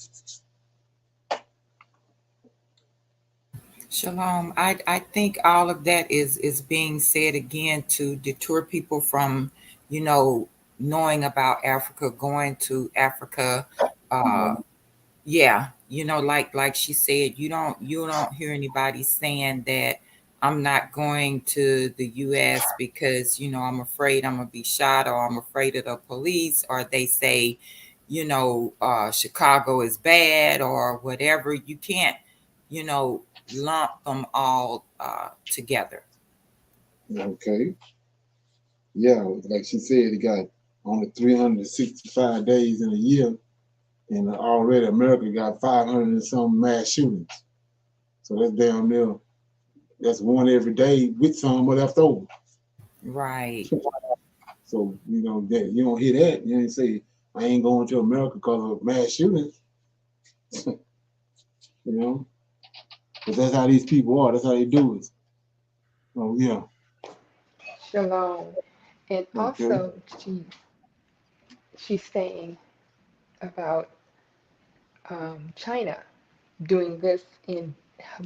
Shalom. I think all of that is being said again to deter people from, knowing about Africa, going to Africa. Yeah, like she said, you don't hear anybody saying that I'm not going to the US because, I'm afraid I'm gonna be shot, or I'm afraid of the police, or they say, Chicago is bad or whatever. You can't, lump them all together. Okay. Yeah, like she said, it got only 365 days in a year, and already America got 500 and some mass shootings. So that's damn near, that's one every day with some left over. Right. So, that you don't hear that. You ain't say, I ain't going to America because of mass shootings. But that's how these people are. That's how they do it. Oh, yeah. Shalom. And Okay. also, she's saying about China doing this in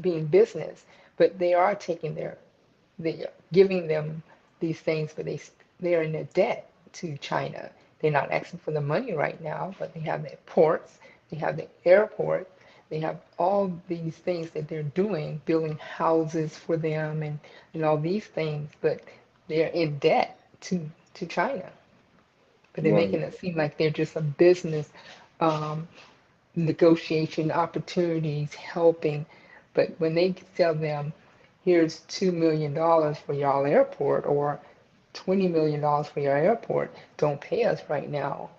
being business, but they are they are giving them these things, but they are in a debt to China. They're not asking for the money right now, but they have the ports, they have the airport, they have all these things that they're doing, building houses for them and all these things, but they're in debt to China. But they're Right. making it seem like they're just a business um, negotiation opportunities, helping. But when they tell them, here's $2 million for y'all airport or $20 million for your airport, don't pay us right now.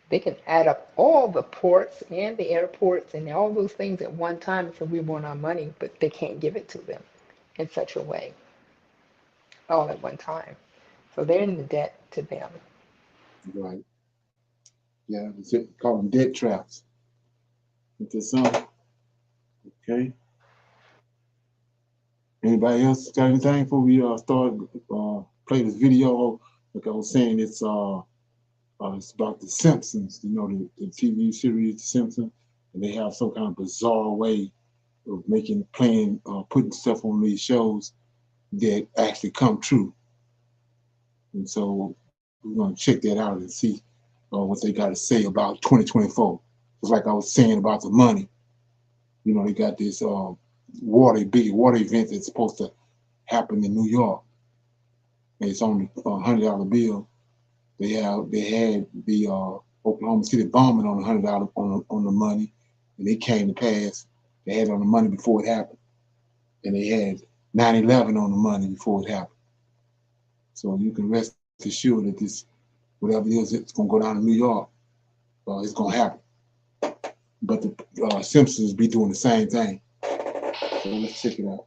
They can add up all the ports and the airports and all those things at one time and say we want our money, but they can't give it to them in such a way, all at one time. So they're in the debt to them. Right. Yeah. It's call them debt traps. Into some. Okay. Anybody else got anything before we start play this video? Like I was saying, it's about the Simpsons. You know, the TV series The Simpsons, and they have some kind of bizarre way of putting stuff on these shows that actually come true. And so we're gonna check that out and see what they got to say about 2024. It's like I was saying about the money. You know, they got this big water event that's supposed to happen in New York. And it's only $100 bill. They had the Oklahoma City bombing on $100 on the money, and it came to pass. They had it on the money before it happened, and they had 9/11 on the money before it happened. So you can rest assured that this, whatever it is, it's gonna go down to New York. It's gonna happen. But the Simpsons be doing the same thing. So let's check it out.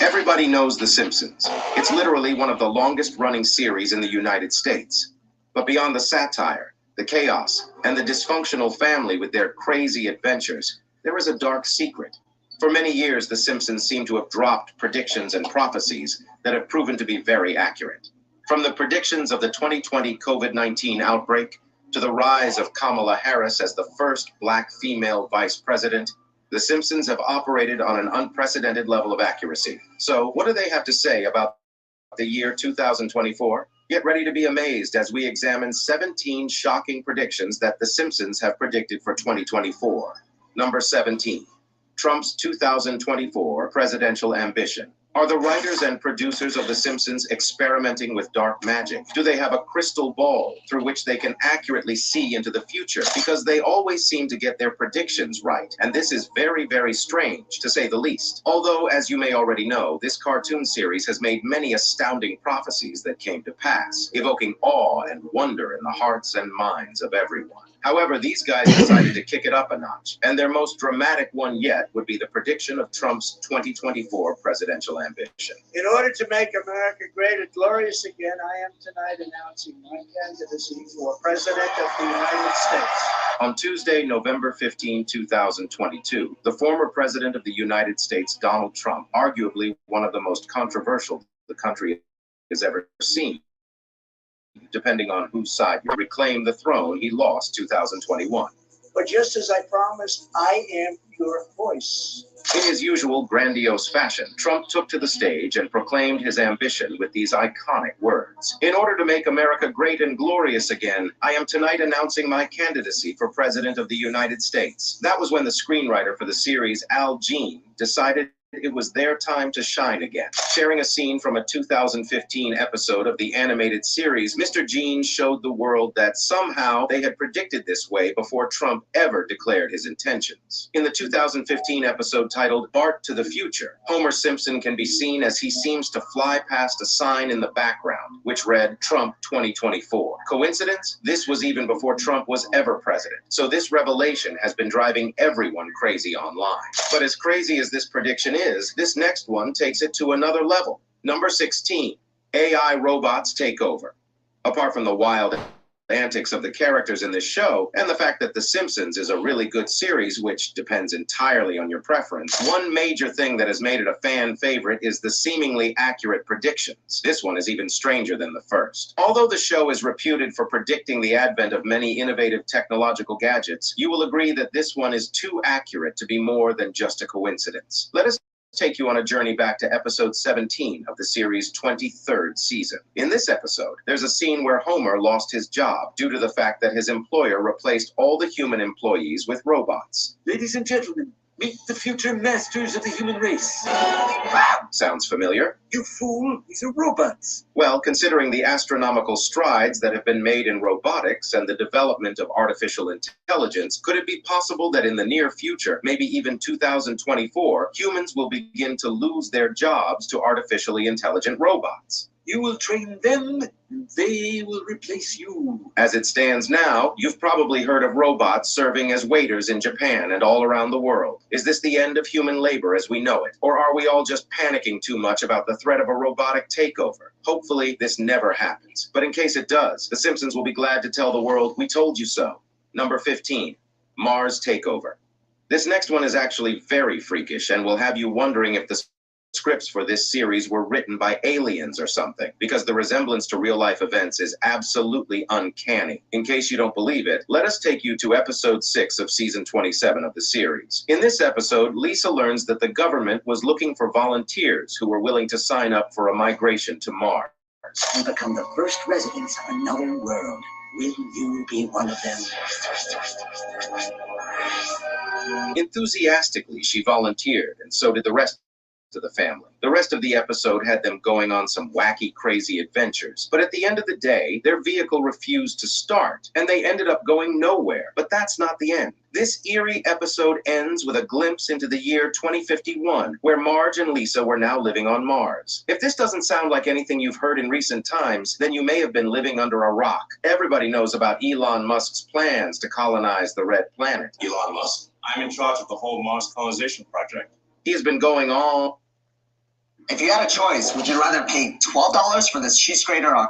Everybody knows The Simpsons. It's literally one of the longest running series in the United States. But beyond the satire, the chaos, and the dysfunctional family with their crazy adventures, there is a dark secret. For many years, The Simpsons seem to have dropped predictions and prophecies that have proven to be very accurate. From the predictions of the 2020 COVID-19 outbreak to the rise of Kamala Harris as the first Black female vice president, the Simpsons have operated on an unprecedented level of accuracy. So, what do they have to say about the year 2024? Get ready to be amazed as we examine 17 shocking predictions that the Simpsons have predicted for 2024. Number 17. Trump's 2024 presidential ambition. Are the writers and producers of The Simpsons experimenting with dark magic? Do they have a crystal ball through which they can accurately see into the future? Because they always seem to get their predictions right. And this is very, very strange, to say the least. Although, as you may already know, this cartoon series has made many astounding prophecies that came to pass, evoking awe and wonder in the hearts and minds of everyone. However, these guys decided to kick it up a notch, and their most dramatic one yet would be the prediction of Trump's 2024 presidential ambition. In order to make America great and glorious again, I am tonight announcing my candidacy for President of the United States. On Tuesday, November 15, 2022, the former president of the United States, Donald Trump, arguably one of the most controversial the country has ever seen, depending on whose side you reclaim the throne he lost 2021. But just as I promised, I am your voice. In his usual grandiose fashion, Trump took to the stage and proclaimed his ambition with these iconic words. In order to make America great and glorious again, I am tonight announcing my candidacy for President of the United States. That was when the screenwriter for the series, Al Jean, decided it was their time to shine again. Sharing a scene from a 2015 episode of the animated series, Mr. Jeans showed the world that somehow they had predicted this way before Trump ever declared his intentions. In the 2015 episode titled Bart to the Future, Homer Simpson can be seen as he seems to fly past a sign in the background, which read Trump 2024. Coincidence? This was even before Trump was ever president. So this revelation has been driving everyone crazy online. But as crazy as this prediction is, this next one takes it to another level. Number 16, AI robots take over. Apart from the wild antics of the characters in this show, and the fact that The Simpsons is a really good series, which depends entirely on your preference, one major thing that has made it a fan favorite is the seemingly accurate predictions. This one is even stranger than the first. Although the show is reputed for predicting the advent of many innovative technological gadgets, you will agree that this one is too accurate to be more than just a coincidence. Let us take you on a journey back to episode 17 of the series' 23rd season. In this episode, there's a scene where Homer lost his job due to the fact that his employer replaced all the human employees with robots. Ladies and gentlemen, meet the future masters of the human race. Sounds familiar? You fool, these are robots. Well, considering the astronomical strides that have been made in robotics and the development of artificial intelligence, could it be possible that in the near future, maybe even 2024, humans will begin to lose their jobs to artificially intelligent robots? You will train them, and they will replace you. As it stands now, you've probably heard of robots serving as waiters in Japan and all around the world. Is this the end of human labor as we know it? Or are we all just panicking too much about the threat of a robotic takeover? Hopefully, this never happens. But in case it does, The Simpsons will be glad to tell the world, we told you so. Number 15, Mars takeover. This next one is actually very freakish and will have you wondering if the scripts for this series were written by aliens or something, because the resemblance to real-life events is absolutely uncanny. In case you don't believe it, let us take you to episode 6 of season 27 of the series. In this episode, Lisa learns that the government was looking for volunteers who were willing to sign up for a migration to Mars. And become the first residents of another world. Will you be one of them? Enthusiastically, she volunteered, and so did the rest of the family. The rest of the episode had them going on some wacky, crazy adventures. But at the end of the day, their vehicle refused to start, and they ended up going nowhere. But that's not the end. This eerie episode ends with a glimpse into the year 2051, where Marge and Lisa were now living on Mars. If this doesn't sound like anything you've heard in recent times, then you may have been living under a rock. Everybody knows about Elon Musk's plans to colonize the Red Planet. Elon Musk. I'm in charge of the whole Mars colonization project. He has been going all... If you had a choice, would you rather pay $12 for this cheese grater or...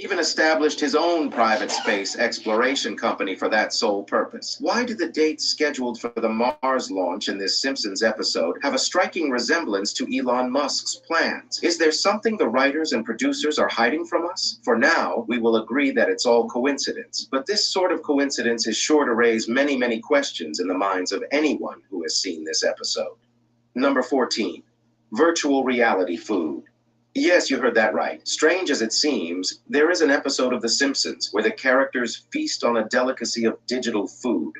Even established his own private space exploration company for that sole purpose. Why do the dates scheduled for the Mars launch in this Simpsons episode have a striking resemblance to Elon Musk's plans? Is there something the writers and producers are hiding from us? For now, we will agree that it's all coincidence. But this sort of coincidence is sure to raise many, many questions in the minds of anyone who has seen this episode. Number 14, virtual reality food. Yes, you heard that right. Strange as it seems, there is an episode of The Simpsons where the characters feast on a delicacy of digital food.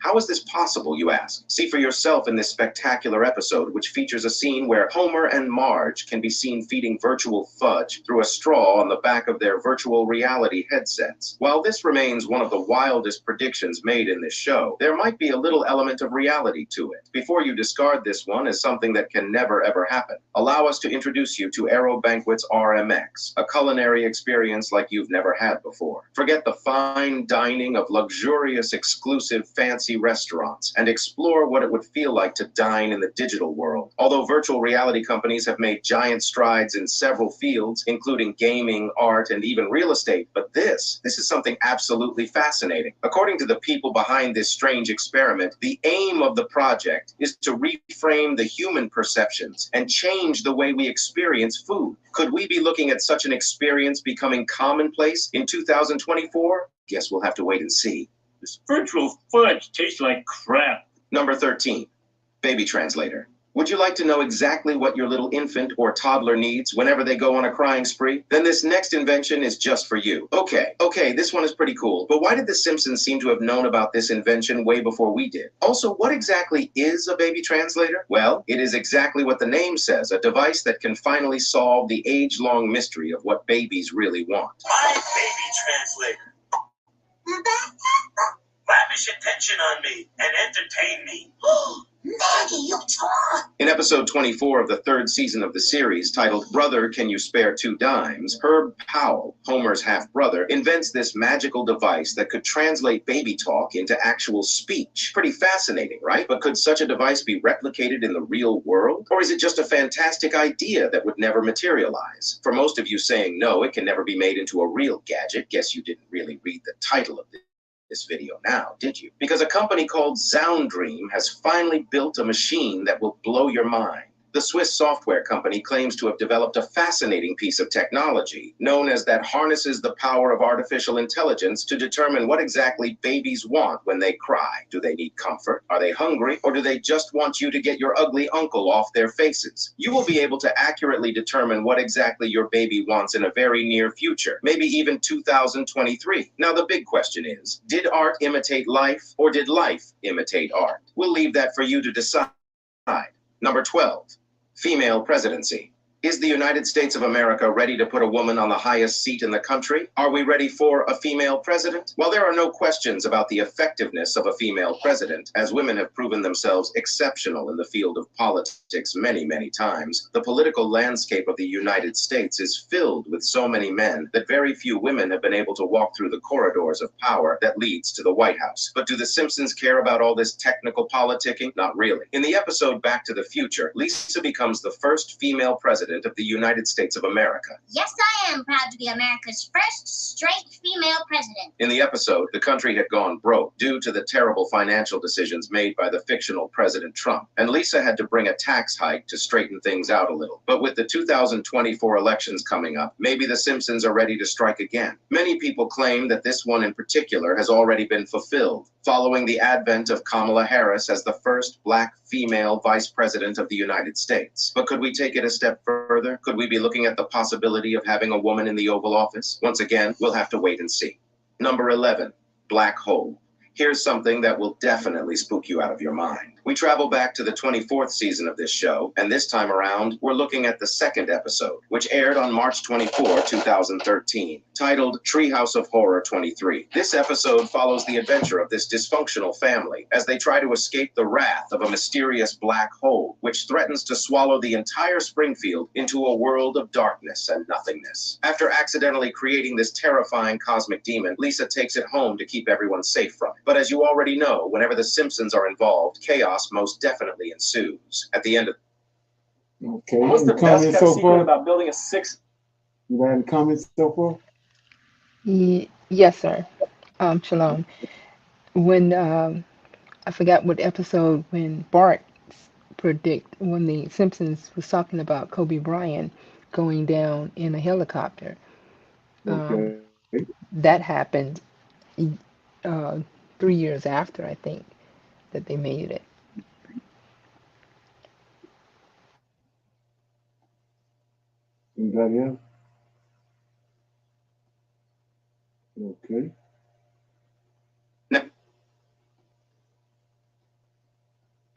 How is this possible, you ask? See for yourself in this spectacular episode, which features a scene where Homer and Marge can be seen feeding virtual fudge through a straw on the back of their virtual reality headsets. While this remains one of the wildest predictions made in this show, there might be a little element of reality to it. Before you discard this one as something that can never ever happen, allow us to introduce you to Aero Banquet's RMX, a culinary experience like you've never had before. Forget the fine dining of luxurious, exclusive, fancy fancy restaurants and explore what it would feel like to dine in the digital world. Although virtual reality companies have made giant strides in several fields, including gaming, art, and even real estate, but this is something absolutely fascinating. According to the people behind this strange experiment, the aim of the project is to reframe the human perceptions and change the way we experience food. Could we be looking at such an experience becoming commonplace in 2024? Guess we'll have to wait and see. This virtual fudge tastes like crap. Number 13, baby translator. Would you like to know exactly what your little infant or toddler needs whenever they go on a crying spree? Then this next invention is just for you. Okay, this one is pretty cool, but why did the Simpsons seem to have known about this invention way before we did? Also, what exactly is a baby translator? Well, it is exactly what the name says, a device that can finally solve the age-long mystery of what babies really want. My baby translator. Lavish attention on me and entertain me. Maggie, you talk. In episode 24 of the third season of the series, titled Brother, Can You Spare Two Dimes?, Herb Powell, Homer's half-brother, invents this magical device that could translate baby talk into actual speech. Pretty fascinating, right? But could such a device be replicated in the real world? Or is it just a fantastic idea that would never materialize? For most of you saying no, it can never be made into a real gadget, guess you didn't really read the title of this video now, did you? Because a company called Zoundream has finally built a machine that will blow your mind. The Swiss software company claims to have developed a fascinating piece of technology known as that harnesses the power of artificial intelligence to determine what exactly babies want when they cry. Do they need comfort? Are they hungry? Or do they just want you to get your ugly uncle off their faces? You will be able to accurately determine what exactly your baby wants in a very near future, maybe even 2023. Now the big question is, did art imitate life or did life imitate art? We'll leave that for you to decide. Number 12. Female presidency. Is the United States of America ready to put a woman on the highest seat in the country? Are we ready for a female president? Well, there are no questions about the effectiveness of a female president, as women have proven themselves exceptional in the field of politics many, many times. The political landscape of the United States is filled with so many men that very few women have been able to walk through the corridors of power that leads to the White House. But do the Simpsons care about all this technical politicking? Not really. In the episode Back to the Future, Lisa becomes the first female president of the United States of America. Yes, I am proud to be America's first straight female president. In the episode, the country had gone broke due to the terrible financial decisions made by the fictional President Trump, and Lisa had to bring a tax hike to straighten things out a little. But with the 2024 elections coming up, maybe the Simpsons are ready to strike again. Many people claim that this one in particular has already been fulfilled, following the advent of Kamala Harris as the first black female vice president of the United States. But could we take it a step further? Could we be looking at the possibility of having a woman in the Oval Office? Once again, we'll have to wait and see. Number 11, black hole. Here's something that will definitely spook you out of your mind. We travel back to the 24th season of this show, and this time around, we're looking at the second episode, which aired on March 24, 2013, titled Treehouse of Horror 23. This episode follows the adventure of this dysfunctional family as they try to escape the wrath of a mysterious black hole, which threatens to swallow the entire Springfield into a world of darkness and nothingness. After accidentally creating this terrifying cosmic demon, Lisa takes it home to keep everyone safe from it. But as you already know, whenever the Simpsons are involved, chaos most definitely ensues. At the end of Okay. What's the best kept secret about building a six? You got any comments so far? Yes, sir. Shalom. When I forgot what episode when Bart when the Simpsons was talking about Kobe Bryant going down in a helicopter. Okay. That happened 3 years after, I think, that they made it. Anybody else? Okay.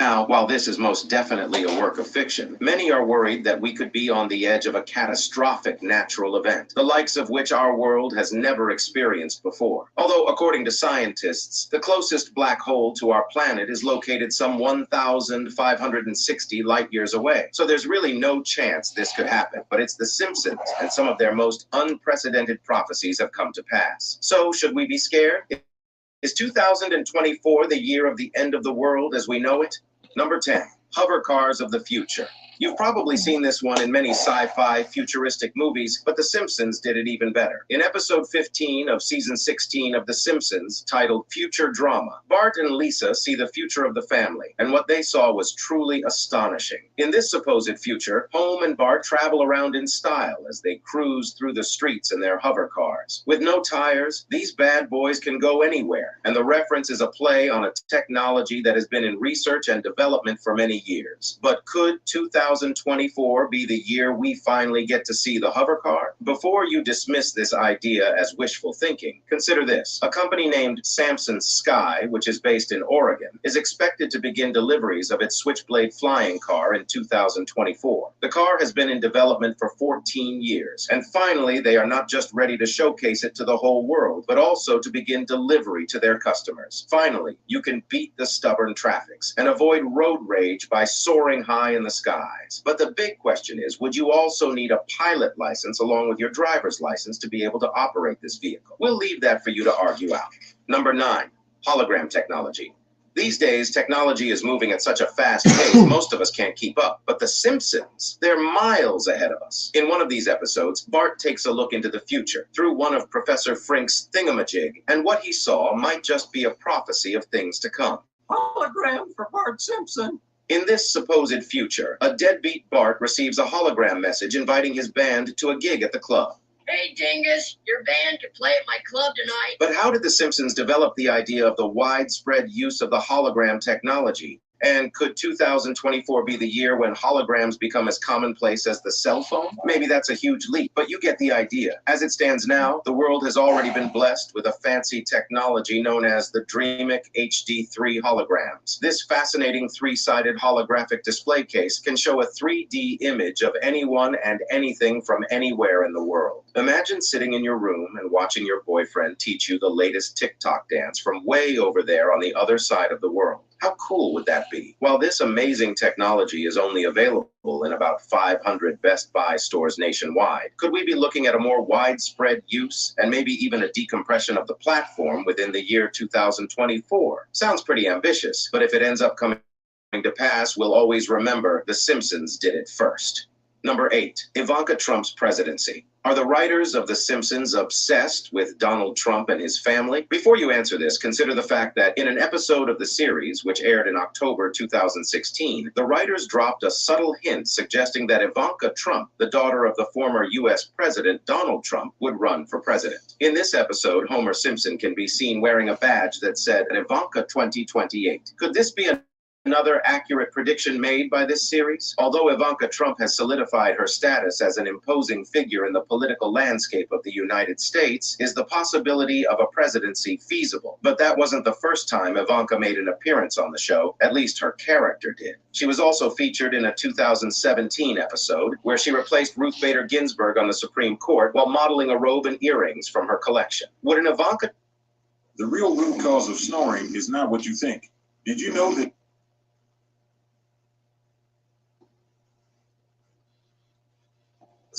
Now, while this is most definitely a work of fiction, many are worried that we could be on the edge of a catastrophic natural event, the likes of which our world has never experienced before. Although, according to scientists, the closest black hole to our planet is located some 1,560 light years away. So there's really no chance this could happen. But it's the Simpsons, and some of their most unprecedented prophecies have come to pass. So should we be scared? Is 2024 the year of the end of the world as we know it? Number 10, hover cars of the future. You've probably seen this one in many sci-fi futuristic movies, but The Simpsons did it even better. In episode 15 of season 16 of The Simpsons, titled Future Drama, Bart and Lisa see the future of the family, and what they saw was truly astonishing. In this supposed future, Homer and Bart travel around in style as they cruise through the streets in their hover cars. With no tires, these bad boys can go anywhere, and the reference is a play on a technology that has been in research and development for many years. But could 2024 be the year we finally get to see the hover car? Before you dismiss this idea as wishful thinking, consider this. A company named Simpson Sky, which is based in Oregon, is expected to begin deliveries of its Switchblade flying car in 2024. The car has been in development for 14 years, and finally they are not just ready to showcase it to the whole world, but also to begin delivery to their customers. Finally, you can beat the stubborn traffics and avoid road rage by soaring high in the skies. But the big question is, would you also need a pilot license along with your driver's license to be able to operate this vehicle? We'll leave that for you to argue out. Number 9, hologram technology. These days, technology is moving at such a fast pace, most of us can't keep up. But The Simpsons, they're miles ahead of us. In one of these episodes, Bart takes a look into the future through one of Professor Frink's thingamajig, and what he saw might just be a prophecy of things to come. Hologram for Bart Simpson. In this supposed future, a deadbeat Bart receives a hologram message inviting his band to a gig at the club. Hey, Dingus, your band can play at my club tonight. But how did The Simpsons develop the idea of the widespread use of the hologram technology? And could 2024 be the year when holograms become as commonplace as the cell phone? Maybe that's a huge leap, but you get the idea. As it stands now, the world has already been blessed with a fancy technology known as the DreamIc HD3 holograms. This fascinating three-sided holographic display case can show a 3D image of anyone and anything from anywhere in the world. Imagine sitting in your room and watching your boyfriend teach you the latest TikTok dance from way over there on the other side of the world. How cool would that be? While this amazing technology is only available in about 500 Best Buy stores nationwide, could we be looking at a more widespread use and maybe even a decompression of the platform within the year 2024? Sounds pretty ambitious, but if it ends up coming to pass, we'll always remember The Simpsons did it first. Number 8, Ivanka Trump's presidency. Are the writers of The Simpsons obsessed with Donald Trump and his family? Before you answer this, consider the fact that in an episode of the series, which aired in October 2016, the writers dropped a subtle hint suggesting that Ivanka Trump, the daughter of the former U.S. President Donald Trump, would run for president. In this episode, Homer Simpson can be seen wearing a badge that said Ivanka 2028. Could this be another accurate prediction made by this series? Although Ivanka Trump has solidified her status as an imposing figure in the political landscape of the United States, is the possibility of a presidency feasible? But that wasn't the first time Ivanka made an appearance on the show, at least her character did. She was also featured in a 2017 episode where she replaced Ruth Bader Ginsburg on the Supreme Court while modeling a robe and earrings from her collection. Would an Ivanka... The real root cause of snoring is not what you think. Did you know that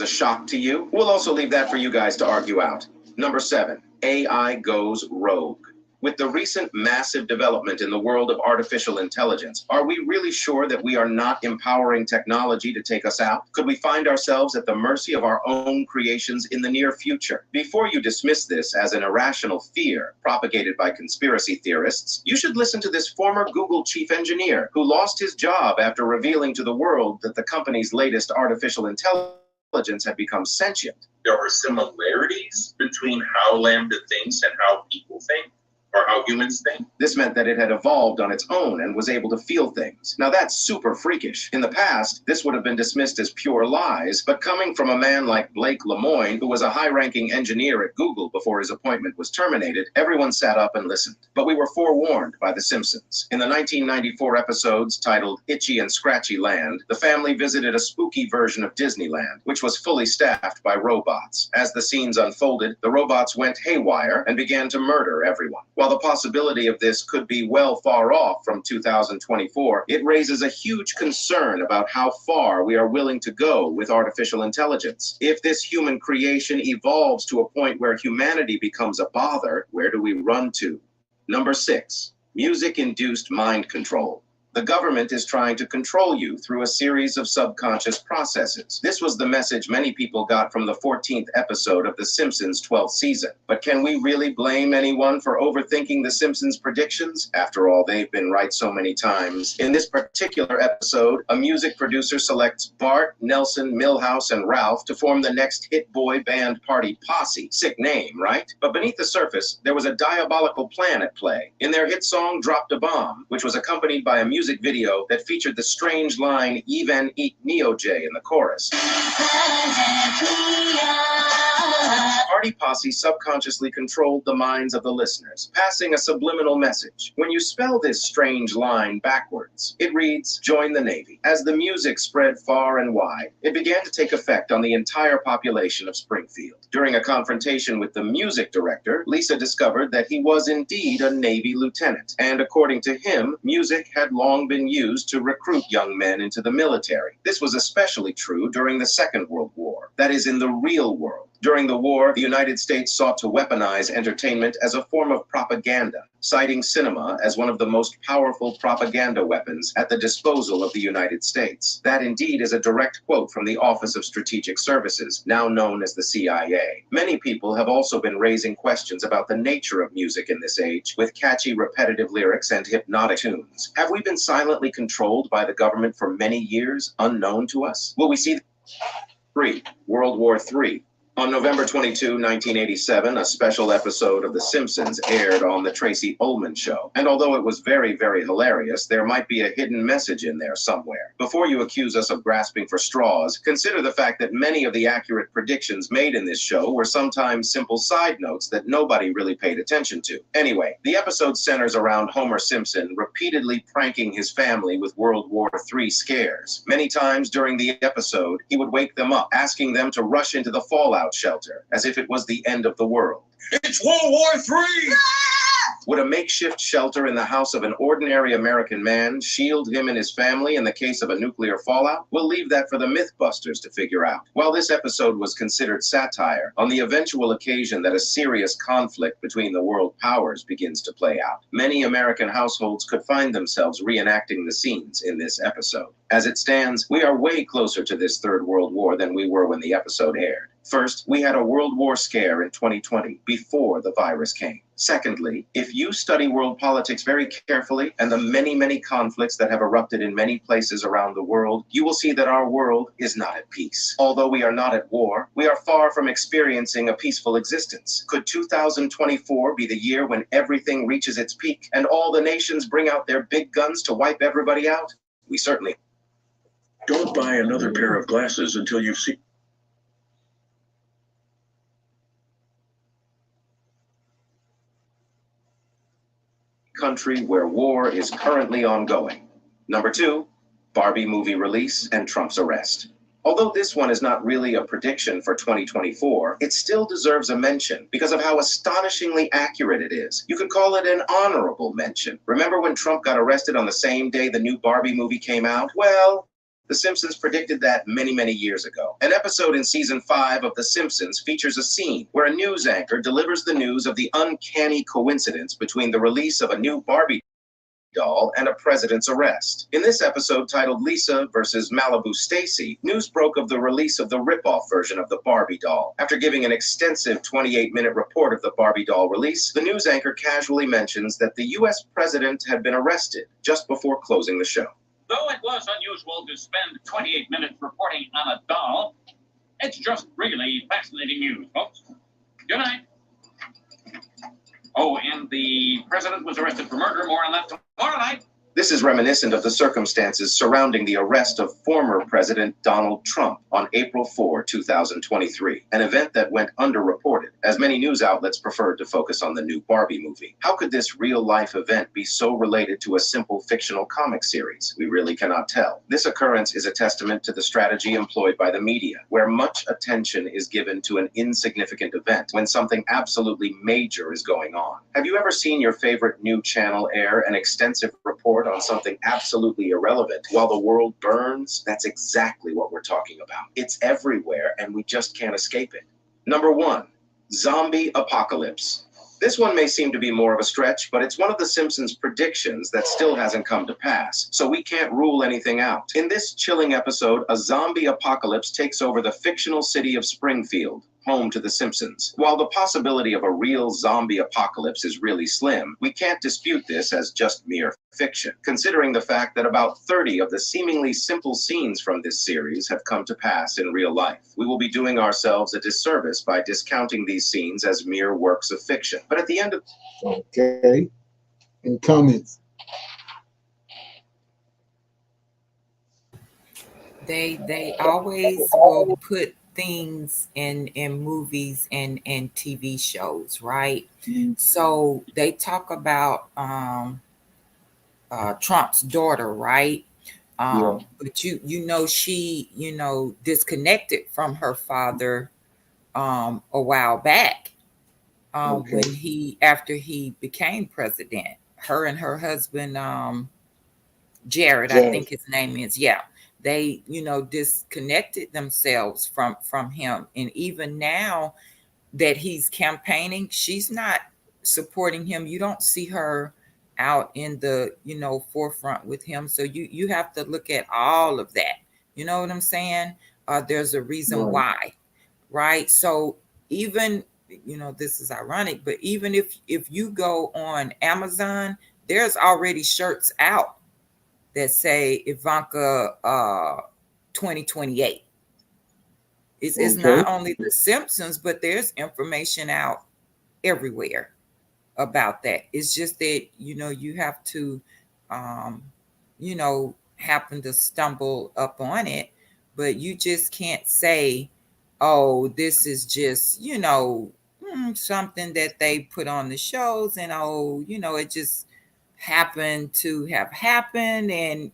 a shock to you? We'll also leave that for you guys to argue out. Number 7, AI goes rogue. With the recent massive development in the world of artificial intelligence, are we really sure that we are not empowering technology to take us out? Could we find ourselves at the mercy of our own creations in the near future? Before you dismiss this as an irrational fear propagated by conspiracy theorists, you should listen to this former Google chief engineer who lost his job after revealing to the world that the company's latest artificial intelligence had become sentient. There are similarities between how Lambda thinks and how people think, or how humans think. This meant that it had evolved on its own and was able to feel things. Now that's super freakish. In the past, this would have been dismissed as pure lies, but coming from a man like Blake Lemoine, who was a high-ranking engineer at Google before his appointment was terminated, everyone sat up and listened. But we were forewarned by The Simpsons. In the 1994 episodes titled Itchy and Scratchy Land, the family visited a spooky version of Disneyland, which was fully staffed by robots. As the scenes unfolded, the robots went haywire and began to murder everyone. While the possibility of this could be well far off from 2024, it raises a huge concern about how far we are willing to go with artificial intelligence. If this human creation evolves to a point where humanity becomes a bother, where do we run to? Number 6, music-induced mind control. The government is trying to control you through a series of subconscious processes. This was the message many people got from the 14th episode of The Simpsons' 12th season. But can we really blame anyone for overthinking The Simpsons' predictions? After all, they've been right so many times. In this particular episode, a music producer selects Bart, Nelson, Milhouse, and Ralph to form the next hit boy band party posse. Sick name, right? But beneath the surface, there was a diabolical plan at play. In their hit song, Dropped a Bomb, which was accompanied by a music video that featured the strange line Even Eat Neo J in the chorus. Party Posse subconsciously controlled the minds of the listeners, passing a subliminal message. When you spell this strange line backwards, it reads, "Join the Navy." As the music spread far and wide, it began to take effect on the entire population of Springfield. During a confrontation with the music director, Lisa discovered that he was indeed a Navy lieutenant, and according to him, music had long been used to recruit young men into the military. This was especially true during the Second World War, that is, in the real world. During the war, the United States sought to weaponize entertainment as a form of propaganda, citing cinema as one of the most powerful propaganda weapons at the disposal of the United States. That indeed is a direct quote from the Office of Strategic Services, now known as the CIA. Many people have also been raising questions about the nature of music in this age, with catchy, repetitive lyrics and hypnotic tunes. Have we been silently controlled by the government for many years, unknown to us? Will we see 3. World War III. On November 22, 1987, a special episode of The Simpsons aired on The Tracy Ullman Show. And although it was very, very hilarious, there might be a hidden message in there somewhere. Before you accuse us of grasping for straws, consider the fact that many of the accurate predictions made in this show were sometimes simple side notes that nobody really paid attention to. Anyway, the episode centers around Homer Simpson repeatedly pranking his family with World War III scares. Many times during the episode, he would wake them up, asking them to rush into the fallout shelter, as if it was the end of the world. It's World War III! Would a makeshift shelter in the house of an ordinary American man shield him and his family in the case of a nuclear fallout? We'll leave that for the Mythbusters to figure out. While this episode was considered satire, on the eventual occasion that a serious conflict between the world powers begins to play out, many American households could find themselves reenacting the scenes in this episode. As it stands, we are way closer to this Third World War than we were when the episode aired. First, we had a World War scare in 2020, before the virus came. Secondly, if you study world politics very carefully and the many, many conflicts that have erupted in many places around the world, you will see that our world is not at peace. Although we are not at war, we are far from experiencing a peaceful existence. Could 2024 be the year when everything reaches its peak and all the nations bring out their big guns to wipe everybody out? We certainly... Don't buy another pair of glasses until you've seen... country where war is currently ongoing. Number 2, Barbie movie release and Trump's arrest. Although this one is not really a prediction for 2024, it still deserves a mention because of how astonishingly accurate it is. You could call it an honorable mention. Remember when Trump got arrested on the same day the new Barbie movie came out? Well, The Simpsons predicted that many, many years ago. An episode in season 5 of The Simpsons features a scene where a news anchor delivers the news of the uncanny coincidence between the release of a new Barbie doll and a president's arrest. In this episode titled Lisa versus Malibu Stacy, news broke of the release of the rip-off version of the Barbie doll. After giving an extensive 28-minute report of the Barbie doll release, the news anchor casually mentions that the U.S. president had been arrested just before closing the show. Though it was unusual to spend 28 minutes reporting on a doll, it's just really fascinating news, folks. Good night. Oh, and the president was arrested for murder. More on that tomorrow night. This is reminiscent of the circumstances surrounding the arrest of former President Donald Trump on April 4, 2023, an event that went underreported, as many news outlets preferred to focus on the new Barbie movie. How could this real-life event be so related to a simple fictional comic series? We really cannot tell. This occurrence is a testament to the strategy employed by the media, where much attention is given to an insignificant event when something absolutely major is going on. Have you ever seen your favorite new channel air an extensive report on something absolutely irrelevant while the world burns? That's exactly what we're talking about. It's everywhere and we just can't escape it. Number 1, zombie apocalypse. This one may seem to be more of a stretch, but it's one of the Simpsons' predictions that still hasn't come to pass, so we can't rule anything out. In this chilling episode, a zombie apocalypse takes over the fictional city of Springfield, home to the Simpsons. While the possibility of a real zombie apocalypse is really slim, we can't dispute this as just mere fiction, considering the fact that about 30 of the seemingly simple scenes from this series have come to pass in real life. We will be doing ourselves a disservice by discounting these scenes as mere works of fiction. But at the end of... Okay. In comments. They always will put things in movies and TV shows, right? So they talk about Trump's daughter, right? But you know she disconnected from her father a while back when after he became president. Her and her husband Jared, I think his name is. Yeah. They, disconnected themselves from him. And even now that he's campaigning, she's not supporting him. You don't see her out in the, forefront with him. So you have to look at all of that. You know what I'm saying? There's a reason why, right? So even, this is ironic, but even if you go on Amazon, there's already shirts out that say Ivanka 2028. It's not only the Simpsons, but there's information out everywhere about that. It's just that you have to happen to stumble up on it, but you just can't say, oh, this is just something that they put on the shows, and it just happened to have happened, and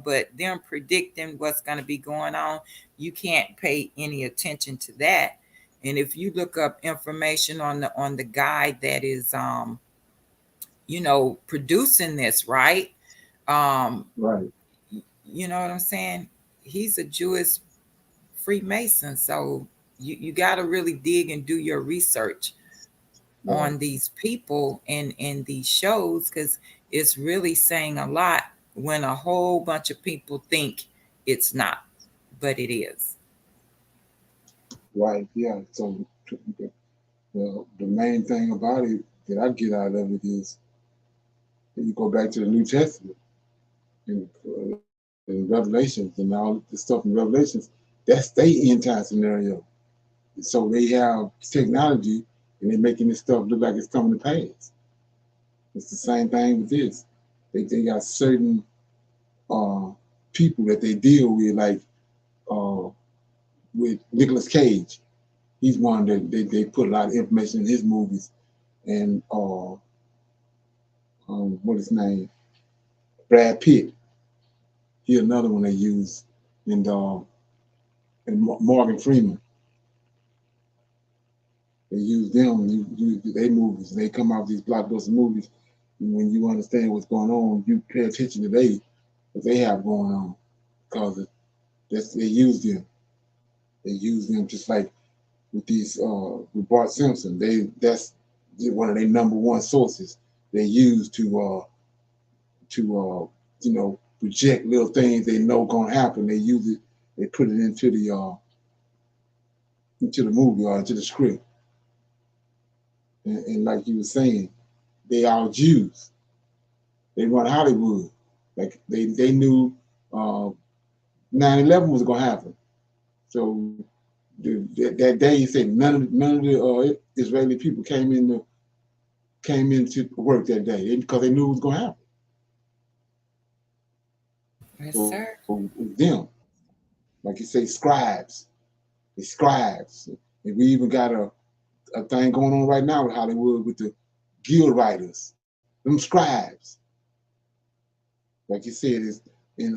but them predicting what's going to be going on, you can't pay any attention to that. And if you look up information on the guy that is producing this, right, right, you know what I'm saying, he's a Jewish Freemason. So you got to really dig and do your research on these people and these shows, because it's really saying a lot when a whole bunch of people think it's not, but it is. Right, yeah. So the main thing about it that I get out of it is you go back to the New Testament and Revelations and all the stuff in Revelations, that's their end time scenario. So they have technology and they're making this stuff look like it's coming to pass. It's the same thing with this. They got certain people that they deal with, like with Nicolas Cage. He's one that they put a lot of information in his movies. And what his name? Brad Pitt. He's another one they use. And Morgan Freeman. They use them, use their movies, and they come out with these blockbuster movies. And when you understand what's going on, you pay attention to what they have going on, because they use them. They use them just like with these with Bart Simpson. That's one of their number one sources they use to project little things they know gonna happen. They use it. They put it into the movie or into the script. And like you were saying, they are Jews. They run Hollywood. Like they knew 9/11 was gonna happen. So that day, he said none of the Israeli people came into work that day because they knew it was gonna happen. Yes, so, sir. So them, like you say, scribes. The scribes. And we even got a thing going on right now with Hollywood with the guild writers, them scribes. Like you said, is they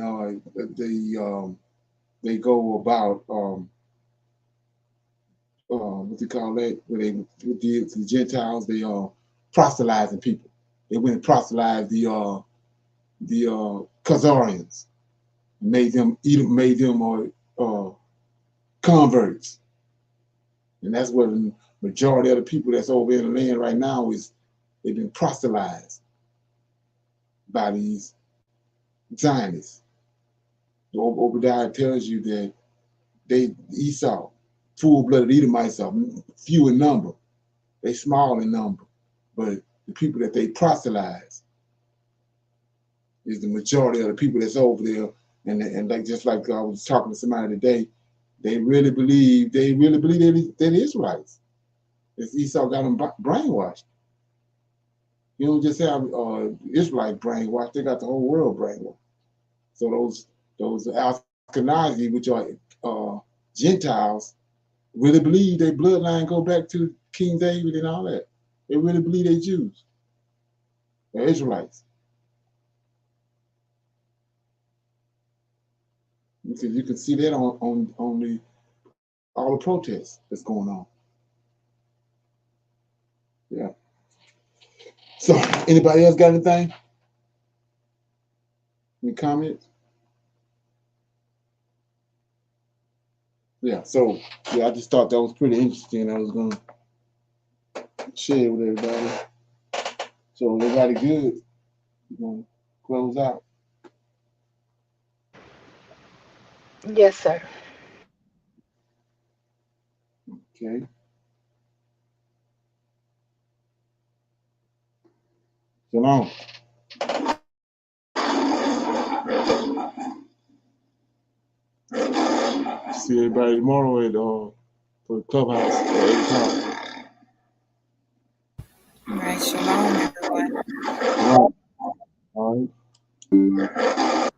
go about what they call that, where they with the Gentiles, they proselytizing people. They went and proselytized the Khazarians, made them converts, and that's what majority of the people that's over in the land right now they've been proselytized by these Zionists. Obadiah tells you that Esau, full-blooded Edomites are few in number. They small in number, but the people that they proselytize is the majority of the people that's over there. And like just like I was talking to somebody today, they really believe they're Israelites. It's Esau got them brainwashed. You don't just have Israelite brainwashed; they got the whole world brainwashed. So those Ashkenazi, which are Gentiles, really believe their bloodline go back to King David and all that. They really believe they're Jews. They're Israelites. You can see that on all the protests that's going on. Yeah. So anybody else got anything? Any comments? Yeah, so yeah, I just thought that was pretty interesting. I was gonna share it with everybody. So everybody good? You gonna close out? Yes, sir. Okay. Shalom. See everybody tomorrow at for the clubhouse at 8 o'clock. All right, shalom, everyone. All right.